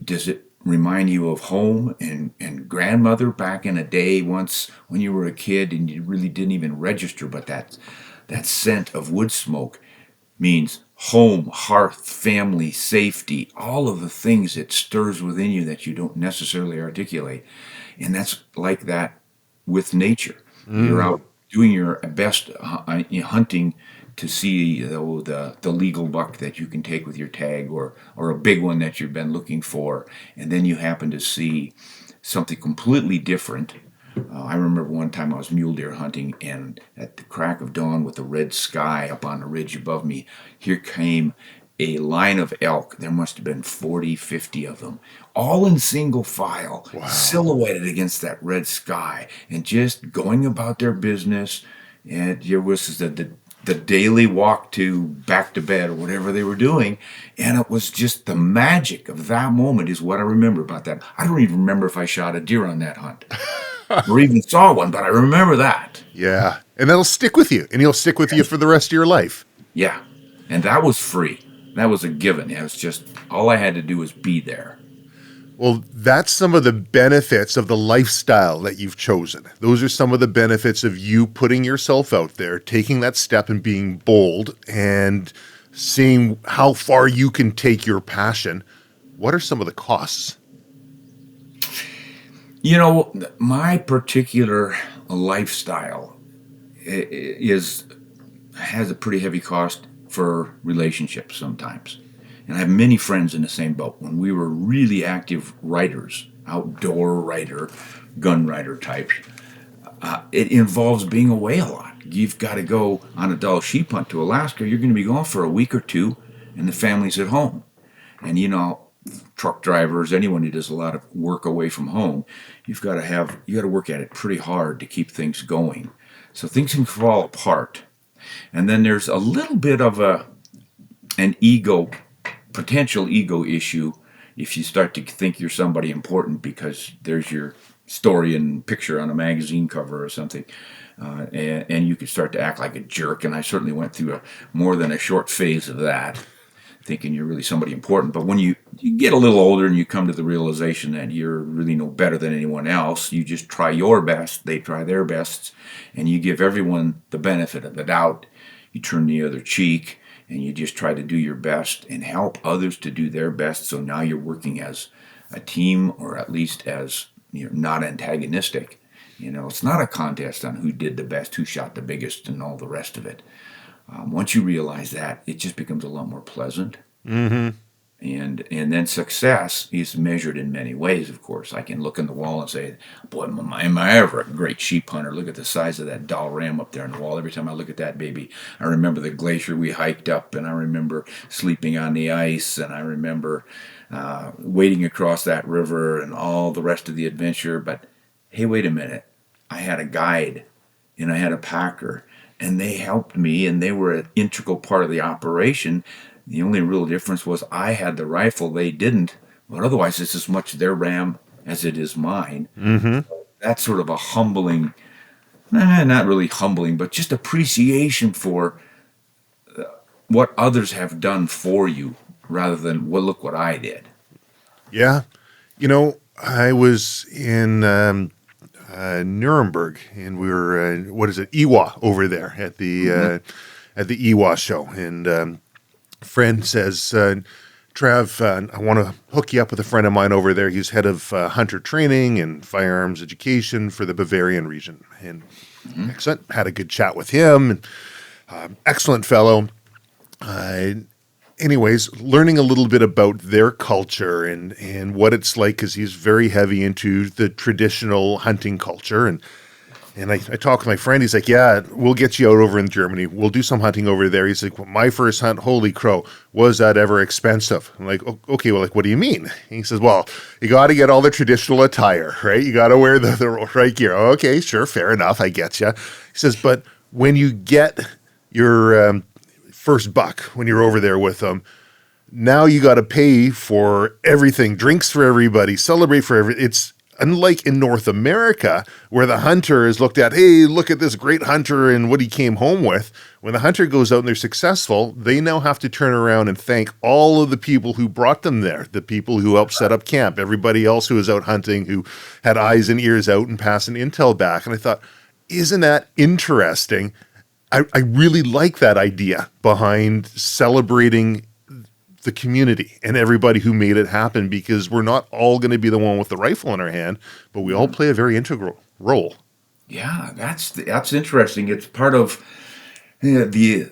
Does it remind you of home and grandmother back in a day once when you were a kid and you really didn't even register, but that scent of wood smoke means home, hearth, family, safety, all of the things it stirs within you that you don't necessarily articulate. And that's like that with nature. You're out doing your best hunting to see the legal buck that you can take with your tag, or a big one that you've been looking for, and then you happen to see something completely different. I remember one time I was mule deer hunting, and at the crack of dawn with the red sky up on the ridge above me, here came a line of elk. There must have been 40, 50 of them, all in single file, silhouetted against that red sky, and just going about their business. And there was the daily walk back to bed, or whatever they were doing. And it was just the magic of that moment is what I remember about that. I don't even remember if I shot a deer on that hunt. or even saw one, but I remember that. Yeah. And that'll stick with you, and he'll stick with you for the rest of your life. Yeah. And that was free. That was a given. It was just all I had to do was be there. Well, that's some of the benefits of the lifestyle that you've chosen. Those are some of the benefits of you putting yourself out there, taking that step and being bold and seeing how far you can take your passion. What are some of the costs? You know, my particular lifestyle has a pretty heavy cost for relationships sometimes. And I have many friends in the same boat. When we were really active writers, outdoor writer, gun writer types, it involves being away a lot. You've got to go on a dull sheep hunt to Alaska. You're going to be gone for a week or two, and the family's at home. And truck drivers, anyone who does a lot of work away from home, you got to work at it pretty hard to keep things going. So things can fall apart. And then there's a little bit of an potential ego issue if you start to think you're somebody important because there's your story and picture on a magazine cover or something. And you could start to act like a jerk. And I certainly went through more than a short phase of that, thinking you're really somebody important. But when you get a little older and you come to the realization that you're really no better than anyone else, you just try your best, they try their best, and you give everyone the benefit of the doubt. You turn the other cheek, and you just try to do your best and help others to do their best. So now you're working as a team, or at least as not antagonistic. It's not a contest on who did the best, who shot the biggest, and all the rest of it. Once you realize that, it just becomes a lot more pleasant. Mm-hmm. And then success is measured in many ways, of course. I can look in the wall and say, boy, am I ever a great sheep hunter. Look at the size of that doll ram up there on the wall. Every time I look at that baby, I remember the glacier we hiked up, and I remember sleeping on the ice, and I remember wading across that river and all the rest of the adventure. But hey, wait a minute. I had a guide, and I had a packer, and they helped me, and they were an integral part of the operation. The only real difference was I had the rifle, they didn't, but otherwise it's as much their ram as it is mine. Mm-hmm. That's sort of a humbling, not really humbling, but just appreciation for what others have done for you rather than, well, look what I did. Yeah. I was in Nuremberg, and we were, EWA over there at the EWA show. And friend says, Trav, I want to hook you up with a friend of mine over there. He's head of hunter training and firearms education for the Bavarian region. And excellent. Had a good chat with him. Excellent fellow. Anyways, learning a little bit about their culture and what it's like, because he's very heavy into the traditional hunting culture. And I talked with my friend. He's like, yeah, we'll get you out over in Germany. We'll do some hunting over there. He's like, well, my first hunt, holy crow, was that ever expensive? I'm like, okay, well, what do you mean? And he says, well, you got to get all the traditional attire, right? You got to wear the right gear. Okay, sure, fair enough. I get you. He says, but when you get your first buck, when you're over there with them, now you got to pay for everything, drinks for everybody, celebrate for everything. It's unlike in North America, where the hunter is looked at, hey, look at this great hunter and what he came home with. When the hunter goes out and they're successful, they now have to turn around and thank all of the people who brought them there, the people who helped set up camp, everybody else who was out hunting, who had eyes and ears out and passing intel back. And I thought, isn't that interesting? I really like that idea behind celebrating the community and everybody who made it happen, because we're not all going to be the one with the rifle in our hand, but we all play a very integral role. Yeah, that's interesting. It's part of the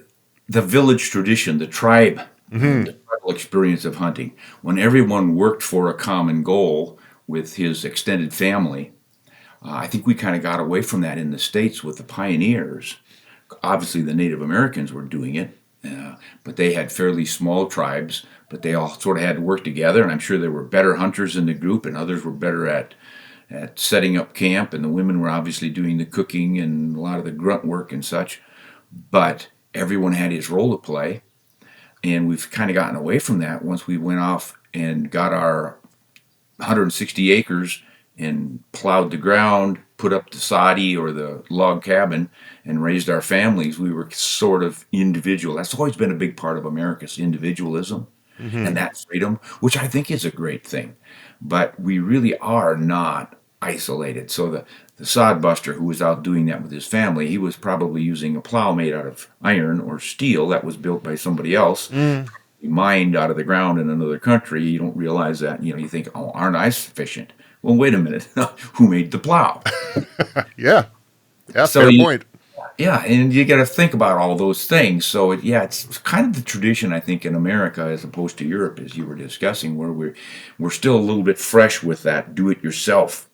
village tradition, the tribe, the tribal experience of hunting. When everyone worked for a common goal with his extended family, I think we kind of got away from that in the States with the pioneers. Obviously, the Native Americans were doing it, but they had fairly small tribes, but they all sort of had to work together, and I'm sure there were better hunters in the group, and others were better at setting up camp, and the women were obviously doing the cooking and a lot of the grunt work and such, but everyone had his role to play, and we've kind of gotten away from that once we went off and got our 160 acres and plowed the ground, put up the soddy or the log cabin, and raised our families. We were sort of individual. That's always been a big part of America's individualism and Hmm. that freedom, which I think is a great thing. But we really are not isolated. So the sod buster who was out doing that with his family, he was probably using a plow made out of iron or steel that was built by somebody else, Mm. mined out of the ground in another country. You don't realize that. You think, oh, aren't I sufficient? Well, wait a minute. Who made the plow? Yeah. Yeah. So Fair point. yeah, and you got to think about all those things. So it's kind of the tradition I think in America as opposed to Europe, as you were discussing, where we're still a little bit fresh with that do-it-yourself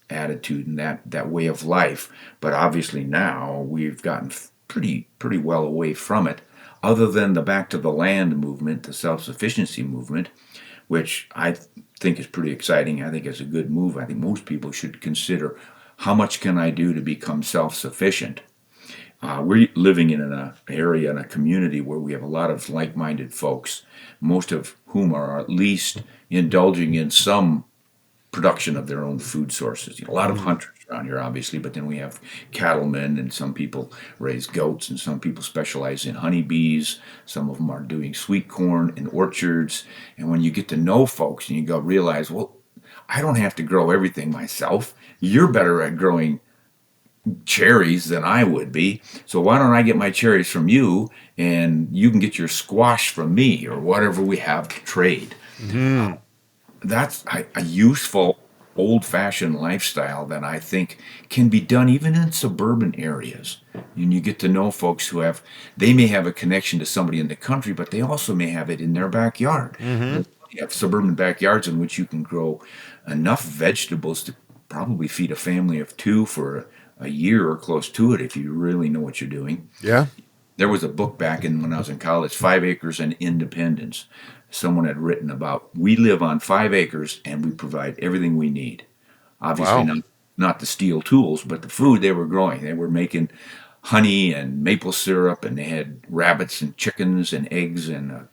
attitude and that way of life. But obviously now we've gotten pretty well away from it. Other than the back to the land movement, the self-sufficiency movement, which I think is pretty exciting. I think it's a good move. I think most people should consider how much can I do to become self-sufficient. We're living in an area, in a community where we have a lot of like-minded folks, most of whom are at least indulging in some production of their own food sources. A lot of Mm. hunters around here, obviously, but then we have cattlemen, and some people raise goats, and some people specialize in honeybees. Some of them are doing sweet corn in orchards. And when you get to know folks, and you go realize, well, I don't have to grow everything myself. You're better at growing cherries than I would be. So why don't I get my cherries from you, and you can get your squash from me, or whatever we have to trade. Hmm. That's a useful old-fashioned lifestyle that I think can be done even in suburban areas. And you get to know folks they may have a connection to somebody in the country, but they also may have it in their backyard. Hmm. You have suburban backyards in which you can grow enough vegetables to probably feed a family of two for a year or close to it if you really know what you're doing. Yeah. There was a book back in when I was in college, 5 Acres and Independence. Someone had written about we live on 5 acres and we provide everything we need. Obviously Wow. not the steel tools, but the food they were growing. They were making honey and maple syrup, and they had rabbits and chickens and eggs and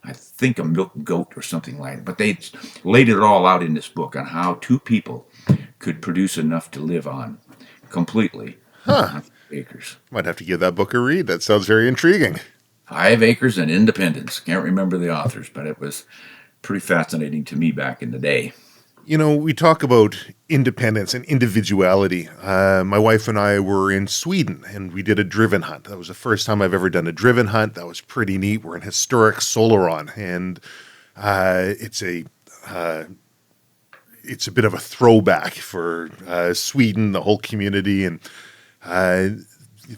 I think a milk goat or something like that. But they laid it all out in this book on how two people could produce enough to live on completely Huh. on 5 acres. Might have to give that book a read. That sounds very intriguing. 5 Acres and Independence. Can't remember the authors, but it was pretty fascinating to me back in the day. We talk about independence and individuality. My wife and I were in Sweden and we did a driven hunt. That was the first time I've ever done a driven hunt. That was pretty neat. We're in historic Solaron, and it's uh, it's a bit of a throwback for Sweden, the whole community, and uh,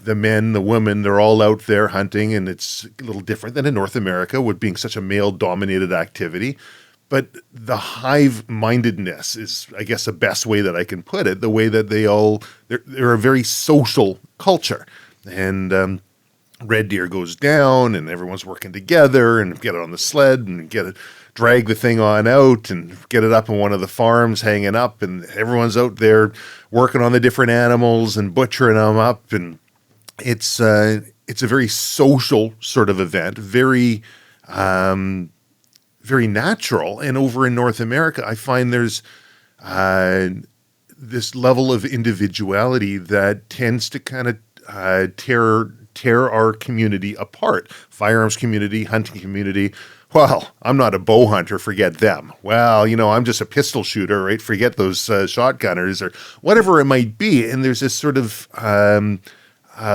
the men, the women, they're all out there hunting, and it's a little different than in North America, with being such a male-dominated activity. But the hive-mindedness is, I guess, the best way that I can put it. The way that they're a very social culture, and red deer goes down, and everyone's working together, and get it on the sled, and drag the thing on out, and get it up on one of the farms, hanging up, and everyone's out there working on the different animals and butchering them up, and it's a very social sort of event, very natural. And over in North America, I find there's uh, this level of individuality that tends to kind of tear our community apart. Firearms community, hunting community. Well, I'm not a bow hunter, forget them. Well, I'm just a pistol shooter, right? Forget those shotgunners or whatever it might be. And there's this sort of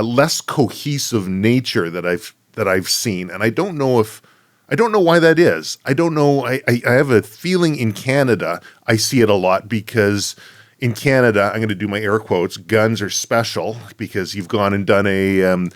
less cohesive nature that I've seen, and I don't know why that is. I don't know. I have a feeling in Canada I see it a lot because in Canada, I'm going to do my air quotes, guns are special because you've gone and done a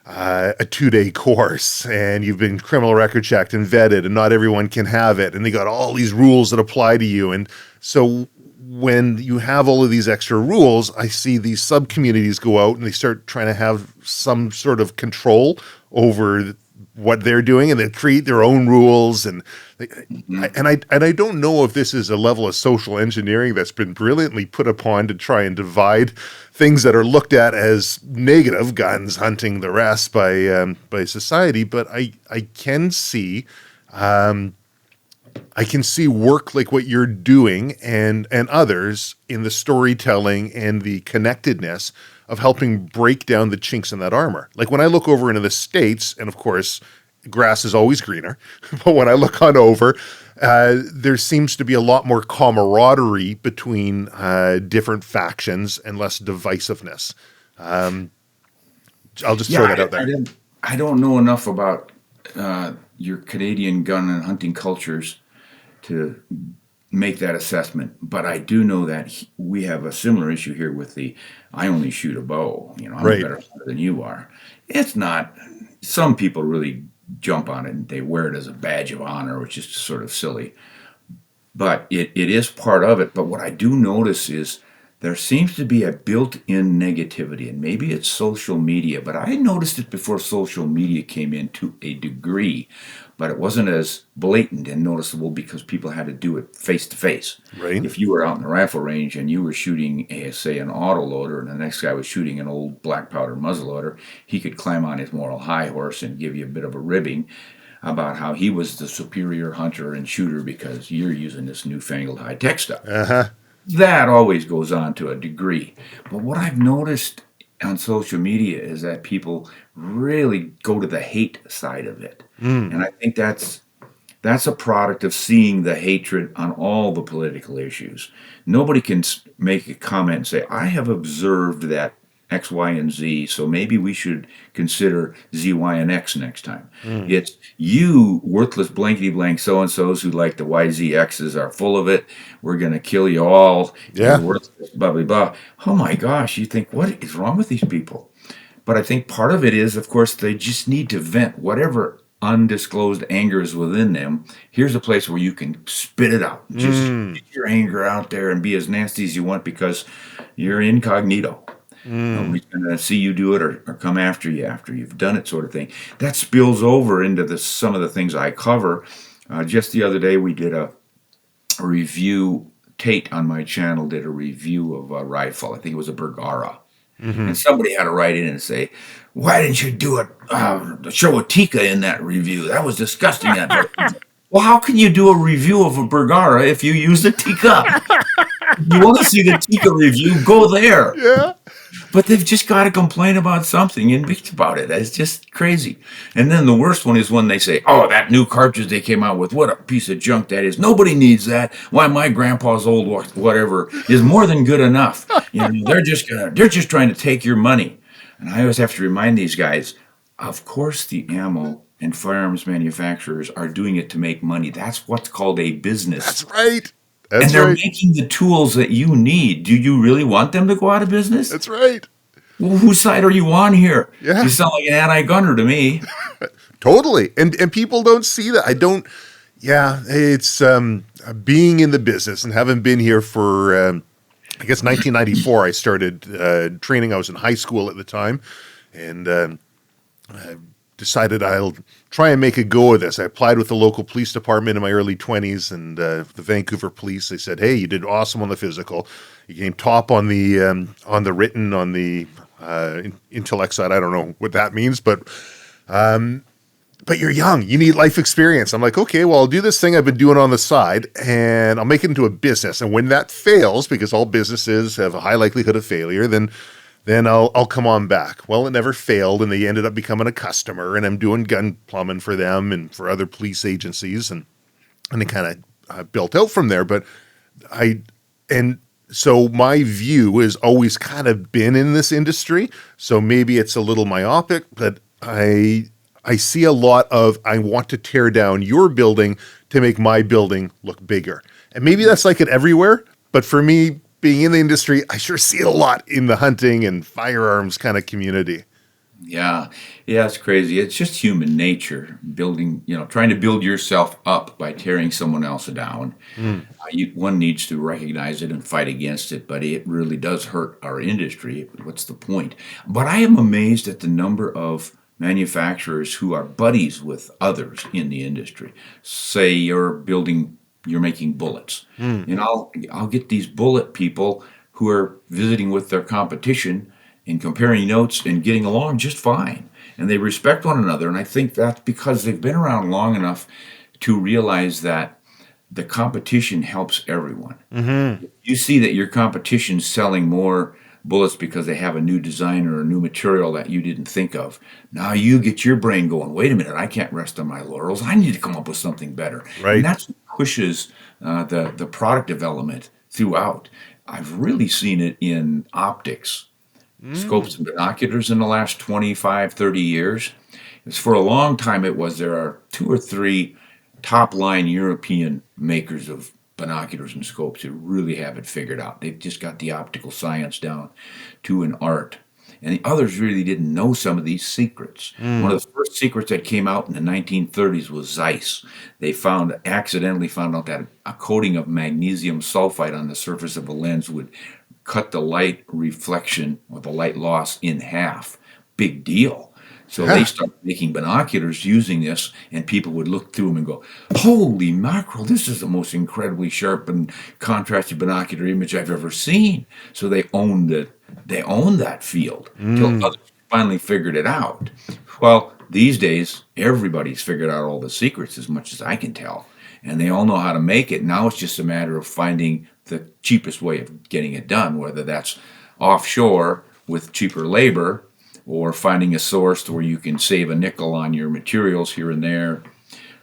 2-day course and you've been criminal record checked and vetted, and not everyone can have it, and they got all these rules that apply to you. And so when you have all of these extra rules, I see these sub communities go out and they start trying to have some sort of control over what they're doing, and they create their own rules. And Mm-hmm. I don't know if this is a level of social engineering that's been brilliantly put upon to try and divide things that are looked at as negative, guns, hunting, the rest, by society. But I can see I can see work like what you're doing and others in the storytelling and the connectedness of helping break down the chinks in that armor. Like when I look over into the States, and of course, grass is always greener, but when I look on over, there seems to be a lot more camaraderie between different factions and less divisiveness. I'll just throw that out there. I don't know enough about your Canadian gun and hunting cultures to make that assessment, but I do know that we have a similar issue here with the I only shoot a bow. You know, I'm Right. a better hunter than you are. It's not. Some people really jump on it and they wear it as a badge of honor, which is sort of silly. But it is part of it. But what I do notice is there seems to be a built-in negativity, and maybe it's social media, but I noticed it before social media came in to a degree, but it wasn't as blatant and noticeable because people had to do it face to face. Right. If you were out in the rifle range and you were shooting, say, an autoloader, and the next guy was shooting an old black powder muzzleloader, he could climb on his moral high horse and give you a bit of a ribbing about how he was the superior hunter and shooter because you're using this newfangled high-tech stuff. Uh-huh. That always goes on to a degree. But what I've noticed on social media is that people really go to the hate side of it. And I think that's a product of seeing the hatred on all the political issues. Nobody can make a comment and say, I have observed that X, Y, and Z, so maybe we should consider Z, Y, and X next time. It's you, worthless blankety-blank so-and-sos who like the Y, Z, X's are full of it. We're going to kill you all. Yeah. You're worthless, blah, blah, blah. Oh, my gosh, you think, what is wrong with these people? But I think part of it is, of course, they just need to vent whatever undisclosed anger is within them. Here's a place where you can spit it out. Just get your anger out there and be as nasty as you want because you're incognito. Nobody's going to see you do it or come after you after you've done it, sort of thing. That spills over into some of the things I cover. Just the other day, we did a review. Tate on my channel did a review of a rifle. I think it was a Bergara. And somebody had to write in and say, why didn't you do it, show a Tika in that review? That was disgusting. Well, how can you do a review of a Bergara if you use a Tika? You want to see the Tika review, go there. Yeah. But they've just got to complain about something and bitch about it. It's just crazy. And then the worst one is when they say, oh, that new cartridge they came out with, what a piece of junk that is. Nobody needs that. Why, my grandpa's old whatever is more than good enough. You know, they're just trying to take your money. And I always have to remind these guys, of course the ammo and firearms manufacturers are doing it to make money. That's what's called a business. That's right. And they're making the tools that you need. Do you really want them to go out of business? That's right. Well, whose side are you on here? Yeah. You sound like an anti-gunner to me. Totally. And people don't see that. It's being in the business and having been here for, I guess 1994, I started training. I was in high school at the time and I decided I'll try and make a go of this. I applied with the local police department in my early 20s and the Vancouver police. They said, hey, you did awesome on the physical. You came top on the written, on the intellect side. I don't know what that means, but you're young. You need life experience. I'm like, okay, well, I'll do this thing I've been doing on the side and I'll make it into a business. And when that fails, because all businesses have a high likelihood of failure, then I'll come on back. Well, it never failed, and they ended up becoming a customer, and I'm doing gun plumbing for them and for other police agencies, and it kind of built out from there. So my view has always kind of been in this industry, so maybe it's a little myopic, but I see a lot of, I want to tear down your building to make my building look bigger. And maybe that's like it everywhere, but for me, being in the industry, I sure see it a lot in the hunting and firearms kind of community. Yeah, it's crazy. It's just human nature, trying to build yourself up by tearing someone else down. One needs to recognize it and fight against it, but it really does hurt our industry. What's the point? But I am amazed at the number of manufacturers who are buddies with others in the industry. Say you're making bullets. And I'll get these bullet people who are visiting with their competition and comparing notes and getting along just fine. And they respect one another. And I think that's because they've been around long enough to realize that the competition helps everyone. Mm-hmm. You see that your competition's selling more bullets because they have a new design or a new material that you didn't think of. Now you get your brain going, wait a minute, I can't rest on my laurels. I need to come up with something better. And Right. that's what pushes the product development throughout. I've really seen it in optics, scopes Mm. and binoculars in the last 25, 30 years. It's for a long time there are two or three top line European makers of binoculars and scopes who really have it figured out. They've just got the optical science down to an art. And the others really didn't know some of these secrets. One Mm. of the first secrets that came out in the 1930s was Zeiss. They accidentally found out that a coating of magnesium sulfide on the surface of a lens would cut the light reflection or the light loss in half. Big deal. So they started making binoculars using this, and people would look through them and go, "Holy mackerel! This is the most incredibly sharp and contrasted binocular image I've ever seen." So they owned it. They owned that field till Mm. others finally figured it out. Well, these days everybody's figured out all the secrets, as much as I can tell, and they all know how to make it. Now it's just a matter of finding the cheapest way of getting it done, whether that's offshore with cheaper labor or finding a source where you can save a nickel on your materials here and there,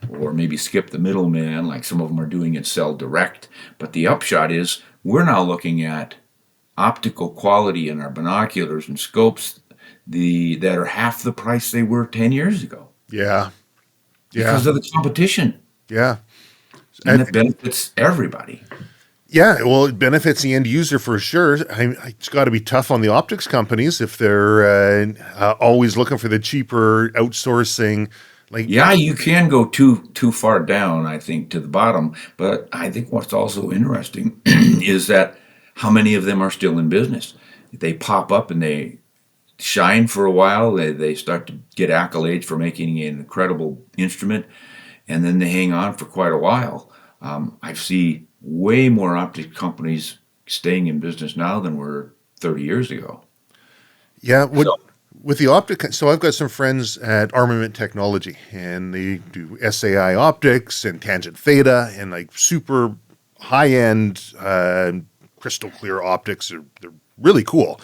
or maybe skip the middleman like some of them are doing and sell direct. But the upshot is we're now looking at optical quality in our binoculars and scopes that are half the price they were 10 years ago Yeah. Yeah. because of the competition, Yeah. and it benefits everybody. Yeah, well, it benefits the end user for sure. It's got to be tough on the optics companies if they're always looking for the cheaper outsourcing. Like, Yeah, you can go too far down, I think, to the bottom. But I think what's also interesting is that how many of them are still in business. They pop up and they shine for a while. They start to get accolades for making an incredible instrument, and then they hang on for quite a while. I see way more optic companies staying in business now than were 30 years ago. yeah, So, with the optic. So I've got some friends at Armament Technology, and they do SAI optics and tangent theta and like super high end crystal clear optics. They're really cool.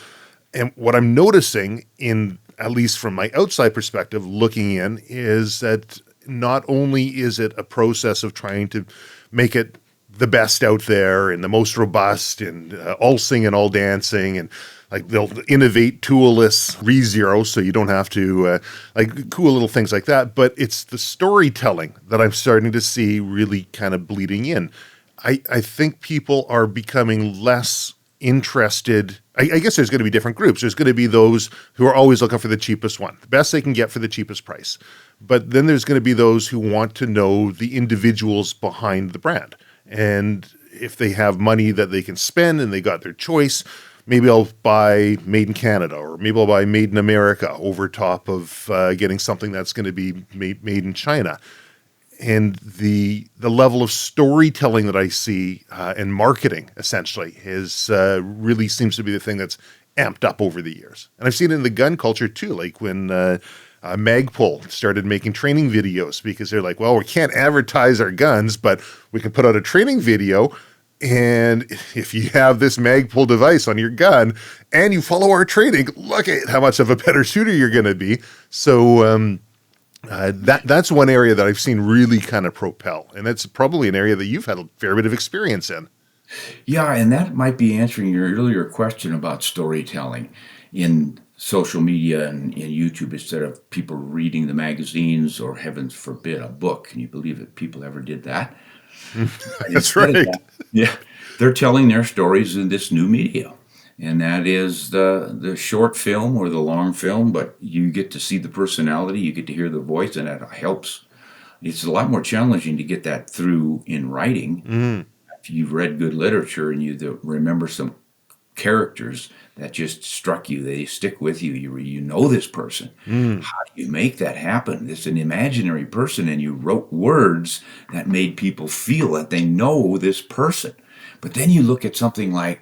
And what I'm noticing, in at least from my outside perspective looking in, is that not only is it a process of trying to make it the best out there and the most robust and all singing, all dancing, and like they'll innovate toolless re-zero so you don't have to like cool little things like that. But it's the storytelling that I'm starting to see really kind of bleeding in. I think people are becoming less interested. I guess there's going to be different groups. There's going to be those who are always looking for the cheapest one, the best they can get for the cheapest price. But then there's going to be those who want to know the individuals behind the brand. And if they have money that they can spend and they got their choice, maybe I'll buy made in Canada, or maybe I'll buy made in America over top of getting something that's going to be made in China. And the level of storytelling that I see and marketing essentially is really seems to be the thing that's amped up over the years. And I've seen it in the gun culture too, like when Magpul started making training videos, because they're like, well, we can't advertise our guns, but we can put out a training video. And if you have this Magpul device on your gun and you follow our training, look at how much of a better shooter you're going to be. So that's one area that I've seen really kind of propel, and that's probably an area that you've had a fair bit of experience in. yeah, and that might be answering your earlier question about storytelling in social media and in YouTube instead of people reading the magazines or, heavens forbid, a book. Can you believe that people ever did that? And That's instead of right. that, yeah, they're telling their stories in this new media. And that is the short film or the long film, but you get to see the personality, you get to hear the voice, and that helps. It's a lot more challenging to get that through in writing. Mm, If you've read good literature and remember some characters that just struck you, they stick with you. You know this person. mm. How do you make that happen? It's an imaginary person, and you wrote words that made people feel that they know this person. But then you look at something like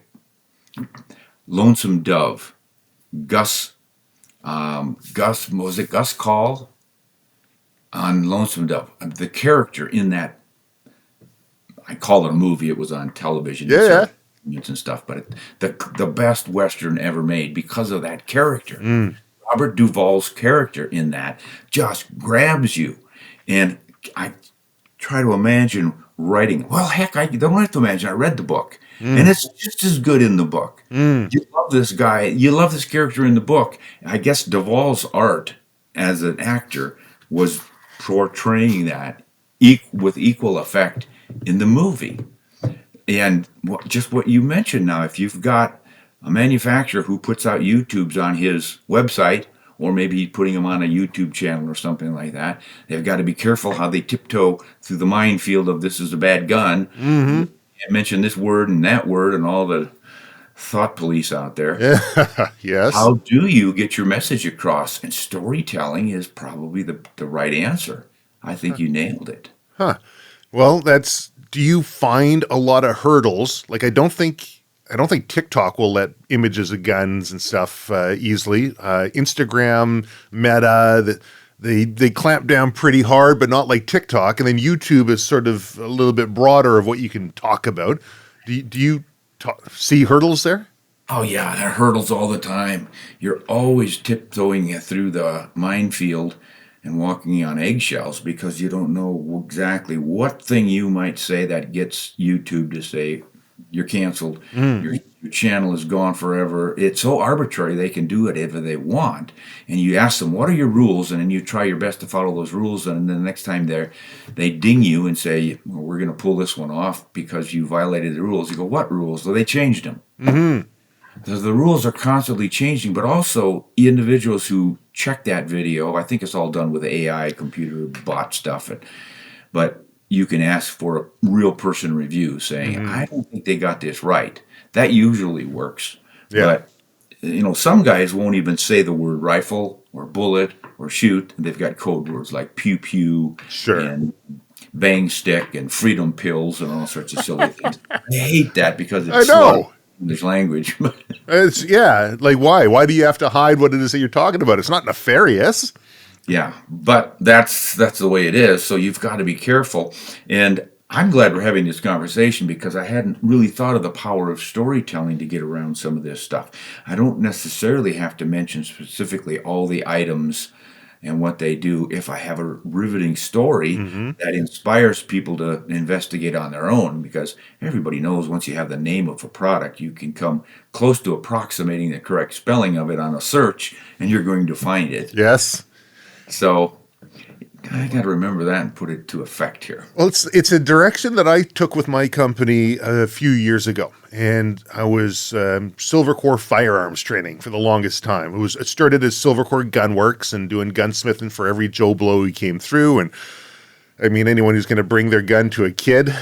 Lonesome Dove, was it Gus Call on Lonesome Dove? The character in that I call it a movie. It was on television Yeah. and stuff, but the best Western ever made because of that character. Mm. Robert Duvall's character in that just grabs you. And I try to imagine writing. Well, heck, I don't have to imagine. I read the book, and it's just as good in the book. Mm. You love this guy. You love this character in the book. I guess Duvall's art as an actor was portraying that with equal effect in the movie. And just what you mentioned now, if you've got a manufacturer who puts out YouTubes on his website, or maybe he's putting them on a YouTube channel or something like that, they've got to be careful how they tiptoe through the minefield of this is a bad gun. Mm-hmm. Can't mention this word and that word and all the thought police out there. Yes. How do you get your message across? And storytelling is probably the right answer. I think you nailed it. Huh. Well, do you find a lot of hurdles? Like, I don't think TikTok will let images of guns and stuff easily. Instagram, Meta, they clamp down pretty hard, but not like TikTok. And then YouTube is sort of a little bit broader of what you can talk about. Do you see hurdles there? Oh yeah, there are hurdles all the time. You're always tiptoeing through the minefield and walking on eggshells because you don't know exactly what thing you might say that gets YouTube to say you're canceled. Your channel is gone forever. It's so arbitrary they can do it if they want. And you ask them, what are your rules? And then you try your best to follow those rules. And then the next time they ding you and say, well, we're going to pull this one off because you violated the rules. You go, what rules? Well, they changed them. Mm-hmm. The rules are constantly changing, but also individuals who check that video, I think it's all done with AI, computer bot stuff. But you can ask for a real person review saying, I don't think they got this right. That usually works. Yeah. But, some guys won't even say the word rifle or bullet or shoot. They've got code words like pew pew and bang stick and freedom pills and all sorts of silly things. I hate that because it's slow English language. It's like why? Why do you have to hide what it is that you're talking about? It's not nefarious. Yeah, but that's the way it is. So you've got to be careful. And I'm glad we're having this conversation because I hadn't really thought of the power of storytelling to get around some of this stuff. I don't necessarily have to mention specifically all the items and what they do if I have a riveting story that inspires people to investigate on their own, because everybody knows once you have the name of a product, you can come close to approximating the correct spelling of it on a search, and you're going to find it. Yes. So I got to remember that and put it to effect here. Well, it's a direction that I took with my company a few years ago, and I was Silvercore firearms training for the longest time. It started as Silvercore Gunworks and doing gunsmithing for every Joe Blow who came through. And I mean, anyone who's going to bring their gun to a kid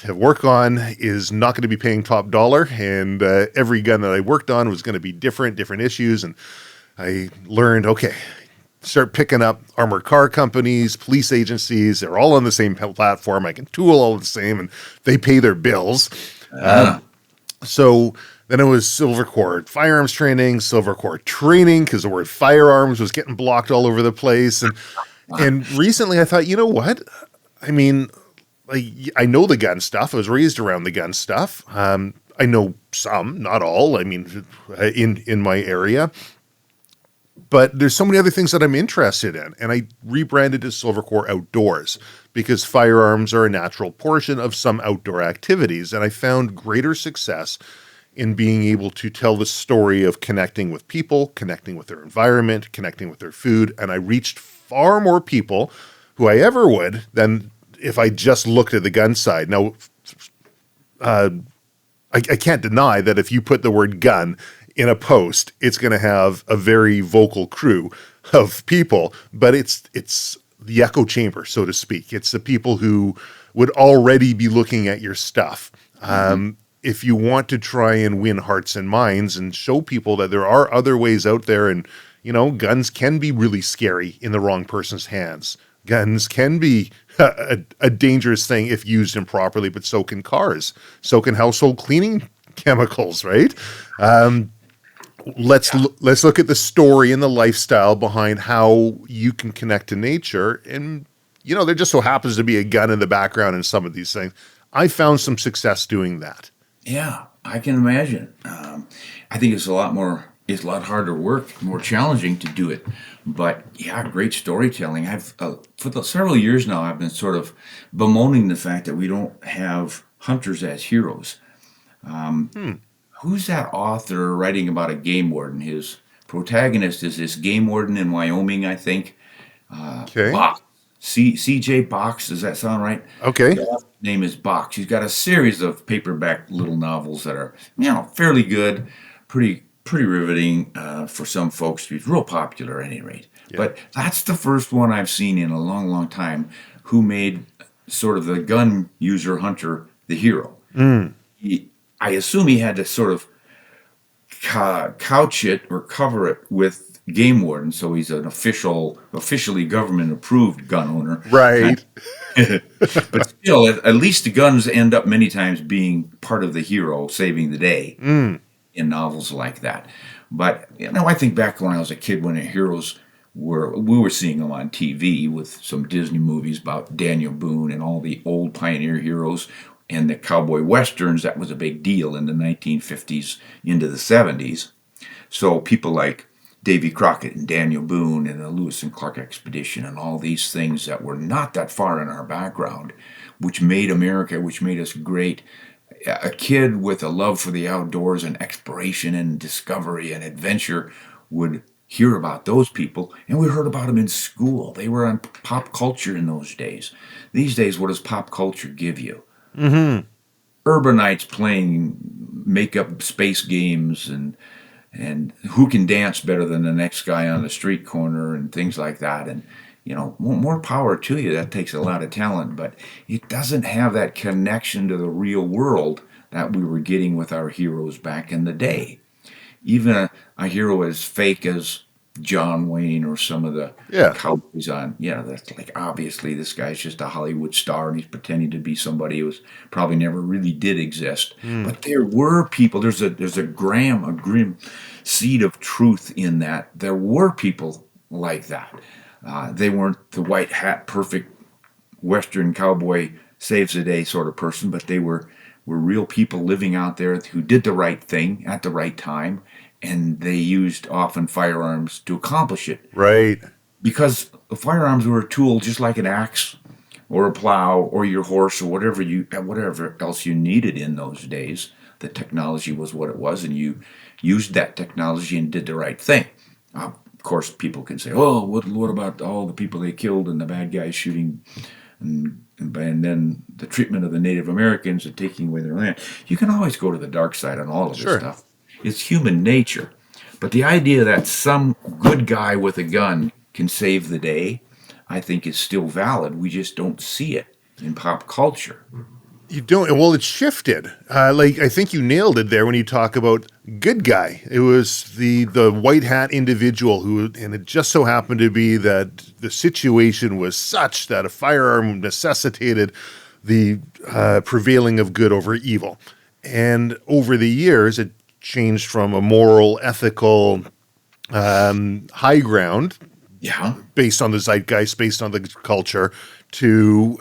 to work on is not going to be paying top dollar. And every gun that I worked on was going to be different issues. And I learned, okay, start picking up armored car companies, police agencies. They're all on the same platform. I can tool all the same, and they pay their bills. So then it was Silvercore firearms training, Silvercore training, because the word firearms was getting blocked all over the place. And recently I thought, you know what? I mean, like, I know the gun stuff. I was raised around the gun stuff. I know some, not all. I mean, in my area. But there's so many other things that I'm interested in, and I rebranded as Silvercore Outdoors because firearms are a natural portion of some outdoor activities, and I found greater success in being able to tell the story of connecting with people, connecting with their environment, connecting with their food, and I reached far more people who I ever would than if I just looked at the gun side. Now, I can't deny that if you put the word gun in a post, it's going to have a very vocal crew of people, but it's the echo chamber, so to speak. It's the people who would already be looking at your stuff. If you want to try and win hearts and minds and show people that there are other ways out there, and, guns can be really scary in the wrong person's hands. Guns can be a dangerous thing if used improperly, but so can cars. So can household cleaning chemicals, right? Let's look at the story and the lifestyle behind how you can connect to nature. And, there just so happens to be a gun in the background in some of these things. I found some success doing that. Yeah, I can imagine. I think it's a lot harder work, more challenging to do it. But yeah, great storytelling. I've several years now, I've been sort of bemoaning the fact that we don't have hunters as heroes. Who's that author writing about a game warden? His protagonist is this game warden in Wyoming, I think. Okay. Box. C.J. Box, does that sound right? Okay. The author's name is Box. He's got a series of paperback little novels that are, fairly good, pretty riveting for some folks. He's real popular at any rate. Yeah. But that's the first one I've seen in a long, long time who made sort of the gun user hunter the hero. I assume he had to sort of couch it or cover it with game warden, so he's an officially government approved gun owner. Right. But still, at least the guns end up many times being part of the hero saving the day in novels like that. But I think back when I was a kid, when the heroes we were seeing them on TV with some Disney movies about Daniel Boone and all the old pioneer heroes and the cowboy westerns. That was a big deal in the 1950s into the 70s. So people like Davy Crockett and Daniel Boone and the Lewis and Clark expedition and all these things that were not that far in our background, which made America, which made us great. A kid with a love for the outdoors and exploration and discovery and adventure would hear about those people, and we heard about them in school. They were on pop culture in those days. These days, what does pop culture give you? Urbanites playing make-up space games and who can dance better than the next guy on the street corner and things like that. And, more power to you. That takes a lot of talent, but it doesn't have that connection to the real world that we were getting with our heroes back in the day. Even a hero as fake as John Wayne or some of the cowboys on, that's like, obviously this guy's just a Hollywood star and he's pretending to be somebody who probably never really did exist. But there were people, there's a grim seed of truth in that. There were people like that. They weren't the white hat, perfect Western cowboy saves the day sort of person, but they were real people living out there who did the right thing at the right time. And they used often firearms to accomplish it. Right. Because the firearms were a tool just like an axe or a plow or your horse or whatever else you needed in those days. The technology was what it was, and you used that technology and did the right thing. Of course, people can say, "Oh, what about all the people they killed and the bad guys shooting, and then the treatment of the Native Americans and taking away their land?" You can always go to the dark side on all of this stuff. It's human nature. But the idea that some good guy with a gun can save the day, I think is still valid. We just don't see it in pop culture. You don't. Well, it's shifted. I think you nailed it there when you talk about good guy. It was the white hat individual and it just so happened to be that the situation was such that a firearm necessitated the prevailing of good over evil. And over the years, it changed from a moral, ethical high ground, based on the zeitgeist, based on the culture, to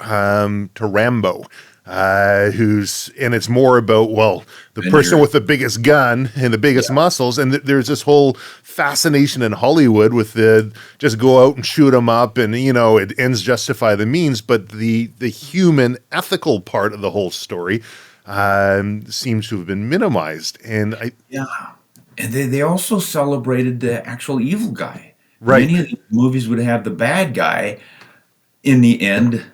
Rambo, and it's more about the person with the biggest gun and the biggest muscles, and there's this whole fascination in Hollywood with the just go out and shoot them up, and it ends justify the means, but the human ethical part of the whole story seems to have been minimized. And and they also celebrated the actual evil guy. Right. Many of these movies would have the bad guy in the end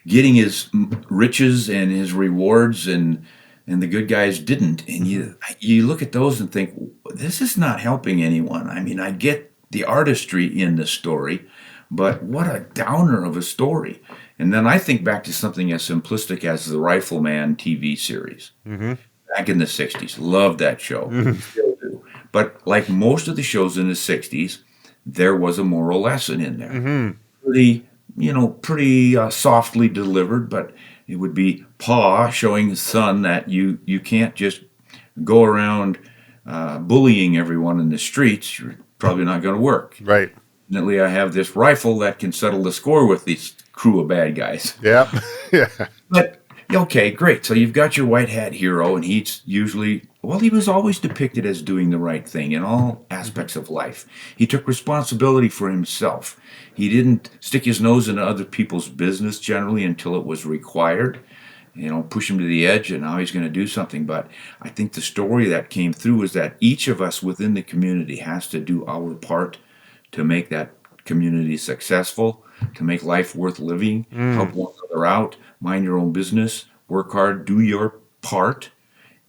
getting his riches and his rewards, and the good guys didn't. And you look at those and think, this is not helping anyone. I mean, I get the artistry in the story, but what a downer of a story. And then I think back to something as simplistic as the Rifleman TV series. Back in the 60s. Loved that show. Still do. But like most of the shows in the 60s, there was a moral lesson in there. Pretty softly delivered, but it would be Pa showing his son that you can't just go around bullying everyone in the streets. You're probably not going to work. Right. Fortunately, I have this rifle that can settle the score with these crew of bad guys. Yeah. Yeah. But Okay, great. So you've got your white hat hero, and he's usually, well, he was always depicted as doing the right thing in all Mhm. aspects of life. He took responsibility for himself. He didn't stick his nose into other people's business generally until it was required. Push him to the edge, and now he's going to do something. But I think the story that came through is that each of us within the community has to do our part to make that community successful, to make life worth living, help Mm. one another out, mind your own business, work hard, do your part,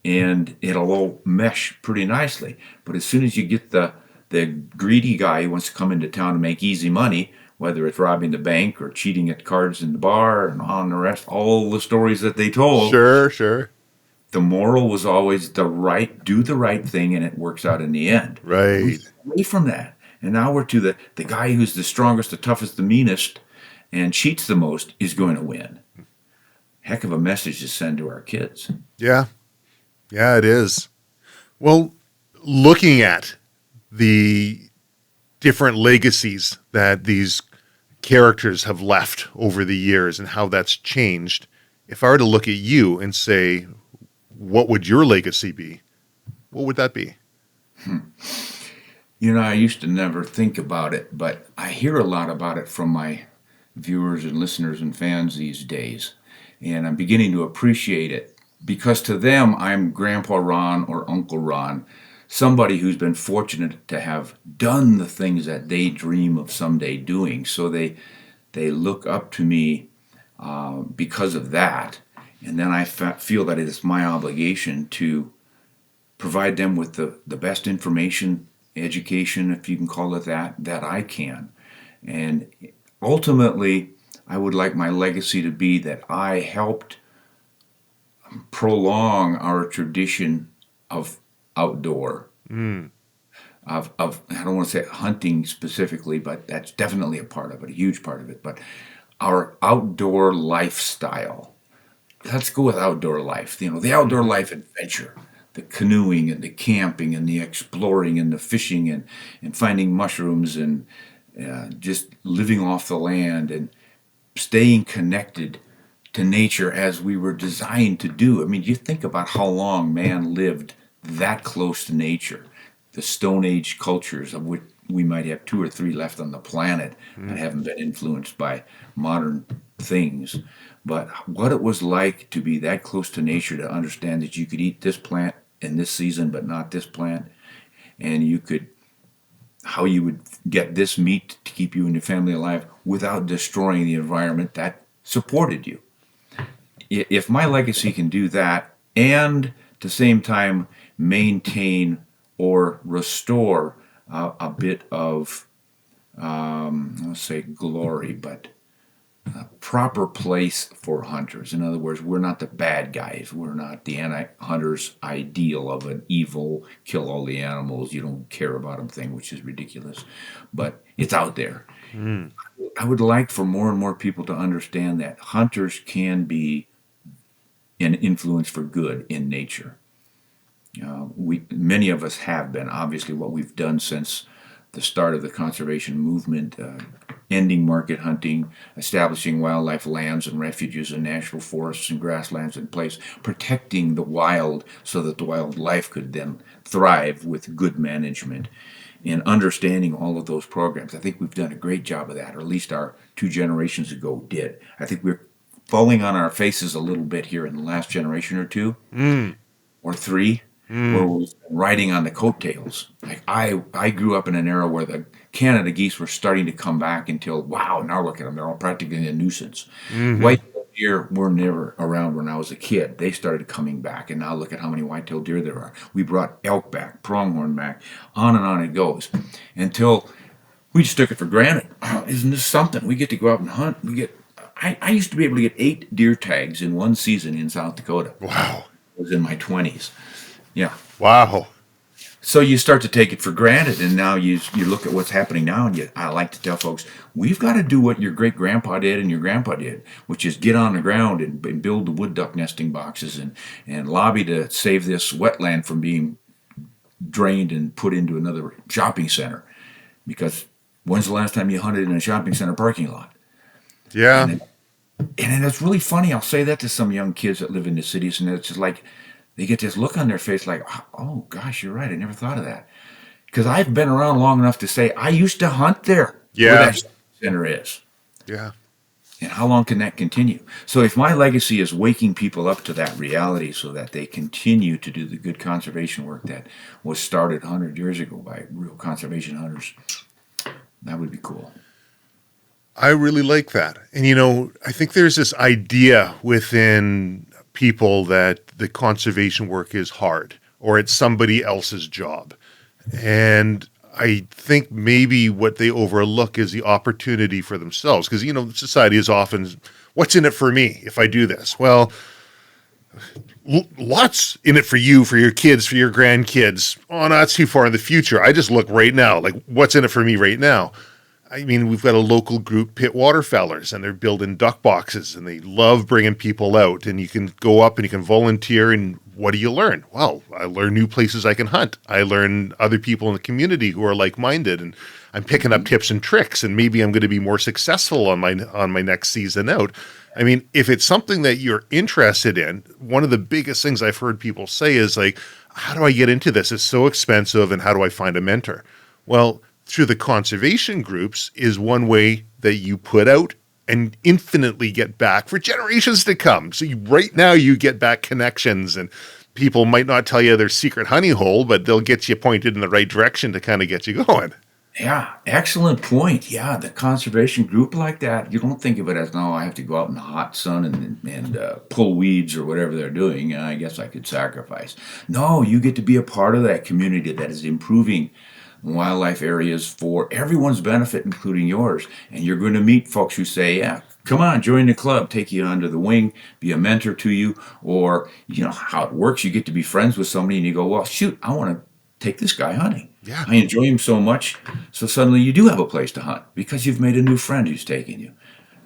and it'll all mesh pretty nicely. But as soon as you get the greedy guy who wants to come into town to make easy money, whether it's robbing the bank or cheating at cards in the bar and on the rest, all the stories that they told, Sure, sure. the moral was always do the right thing and it works out in the end. We Right. got away from that. And now we're to the guy who's the strongest, the toughest, the meanest, and cheats the most is going to win. Heck of a message to send to our kids. Yeah. Yeah, it is. Well, looking at the different legacies that these characters have left over the years and how that's changed, if I were to look at you and say, what would your legacy be? What would that be? I used to never think about it, but I hear a lot about it from my viewers and listeners and fans these days. And I'm beginning to appreciate it because to them, I'm Grandpa Ron or Uncle Ron, somebody who's been fortunate to have done the things that they dream of someday doing. So they look up to me because of that. And then I feel that it is my obligation to provide them with the best information, education, if you can call it that I can. And ultimately, I would like my legacy to be that I helped prolong our tradition of outdoor, Mm. of I don't want to say hunting specifically, but that's definitely a part of it, a huge part of it. But our outdoor lifestyle. Let's go with outdoor life. The outdoor Mhm. life adventure, the canoeing and the camping and the exploring and the fishing and finding mushrooms and just living off the land and staying connected to nature as we were designed to do. I mean, you think about how long man lived that close to nature. The Stone Age cultures, of which we might have two or three left on the planet that Mm. haven't been influenced by modern things. But what it was like to be that close to nature, to understand that you could eat this plant in this season, but not this plant, and how you would get this meat to keep you and your family alive without destroying the environment that supported you. If my legacy can do that and at the same time maintain or restore a bit of, let's say, glory, but a proper place for hunters. In other words, we're not the bad guys. We're not the anti-hunter's ideal of an evil, kill all the animals, you don't care about them thing, which is ridiculous. But it's out there. Mm. I would like for more and more people to understand that hunters can be an influence for good in nature. Many of us have been. Obviously, what we've done since the start of the conservation movement, ending market hunting, establishing wildlife lands and refuges and national forests and grasslands in place, protecting the wild so that the wildlife could then thrive with good management, and understanding all of those programs. I think we've done a great job of that, or at least our two generations ago did. I think we're falling on our faces a little bit here in the last generation or two Mm. or three, where Mm. we've been riding on the coattails. Like I grew up in an era where the Canada geese were starting to come back until, wow, now look at them. They're all practically a nuisance. Mhm. White-tailed deer were never around when I was a kid. They started coming back, and now look at how many white-tailed deer there are. We brought elk back, pronghorn back, on and on it goes, until we just took it for granted. Oh, isn't this something? We get to go out and hunt. I used to be able to get 8 deer tags in one season in South Dakota. Wow. I was in my 20s. Yeah. Wow. So you start to take it for granted, and now you look at what's happening now, and I like to tell folks, we've got to do what your great grandpa did and your grandpa did, which is get on the ground and build the wood duck nesting boxes and lobby to save this wetland from being drained and put into another shopping center. Because when's the last time you hunted in a shopping center parking lot? Yeah. And And it's really funny. I'll say that to some young kids that live in the cities, and it's just like they get this look on their face like, oh, gosh, you're right. I never thought of that. Because I've been around long enough to say I used to hunt there where Yeah. that center is. Yeah. And how long can that continue? So if my legacy is waking people up to that reality so that they continue to do the good conservation work that was started 100 years ago by real conservation hunters, that would be cool. I really like that. And, I think there's this idea within people that the conservation work is hard or it's somebody else's job. And I think maybe what they overlook is the opportunity for themselves. Because, society is often, what's in it for me if I do this? Well, lots in it for you, for your kids, for your grandkids. Oh, not too far in the future. I just look right now, like what's in it for me right now? I mean, we've got a local group, Pit Waterfowlers, and they're building duck boxes, and they love bringing people out. And you can go up and you can volunteer, and what do you learn? Well, I learn new places I can hunt. I learn other people in the community who are like-minded, and I'm picking up tips and tricks, and maybe I'm going to be more successful on my next season out. I mean, if it's something that you're interested in, one of the biggest things I've heard people say is like, how do I get into this? It's so expensive, and how do I find a mentor? Well, through the conservation groups is one way that you put out and infinitely get back for generations to come. So right now you get back connections, and people might not tell you their secret honey hole, but they'll get you pointed in the right direction to kind of get you going. Yeah, excellent point. Yeah, the conservation group like that, you don't think of it as, no, I have to go out in the hot sun and pull weeds or whatever they're doing. I guess I could sacrifice. No, you get to be a part of that community that is improving wildlife areas for everyone's benefit, including yours. And you're going to meet folks who say, yeah, come on, join the club, take you under the wing, be a mentor to you. Or, how it works, you get to be friends with somebody and you go, well, shoot, I want to take this guy hunting. Yeah. I enjoy him so much. So suddenly you do have a place to hunt because you've made a new friend who's taking you.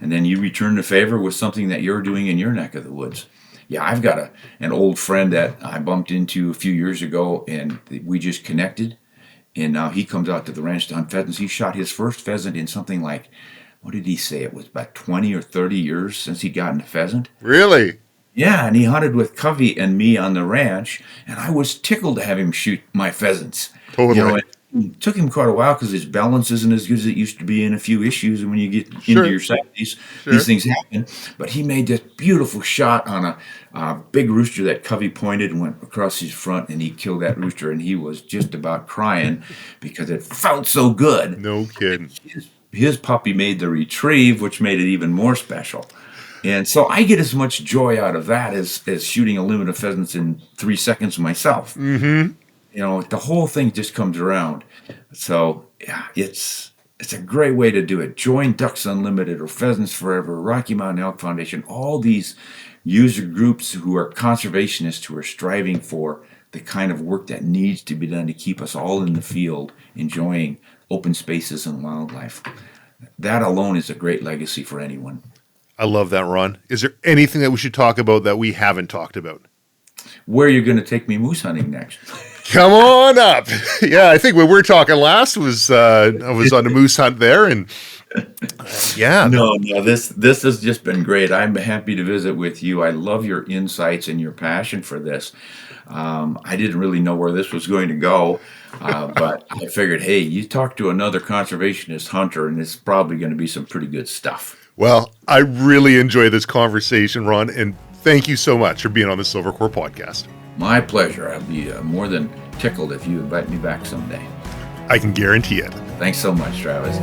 And then you return the favor with something that you're doing in your neck of the woods. Yeah, I've got an old friend that I bumped into a few years ago, and we just connected. And now he comes out to the ranch to hunt pheasants. He shot his first pheasant in something like, what did he say? It was about 20 or 30 years since he'd gotten a pheasant. Really? Yeah, and he hunted with Covey and me on the ranch, and I was tickled to have him shoot my pheasants. Totally. It took him quite a while because his balance isn't as good as it used to be in a few issues, and when you get Sure. into your 70s, Sure. these things happen. But he made this beautiful shot on a big rooster that Covey pointed and went across his front, and he killed that rooster, and he was just about crying because it felt so good. No kidding. His puppy made the retrieve, which made it even more special. And so I get as much joy out of that as shooting a limit of pheasants in 3 seconds myself. Mm-hmm. The whole thing just comes around. So yeah, it's a great way to do it. Join Ducks Unlimited or Pheasants Forever, Rocky Mountain Elk Foundation, all these user groups who are conservationists who are striving for the kind of work that needs to be done to keep us all in the field enjoying open spaces and wildlife. That alone is a great legacy for anyone. I love that, Ron. Is there anything that we should talk about that we haven't talked about? Where are you going to take me moose hunting next? Come on up. Yeah, I think when we were talking last was I was on a moose hunt there, and yeah. No, this has just been great. I'm happy to visit with you. I love your insights and your passion for this. I didn't really know where this was going to go, but I figured, hey, you talk to another conservationist hunter, and it's probably going to be some pretty good stuff. Well, I really enjoy this conversation, Ron, and thank you so much for being on the Silvercore podcast. My pleasure. I'll be more than tickled if you invite me back someday. I can guarantee it. Thanks so much, Travis.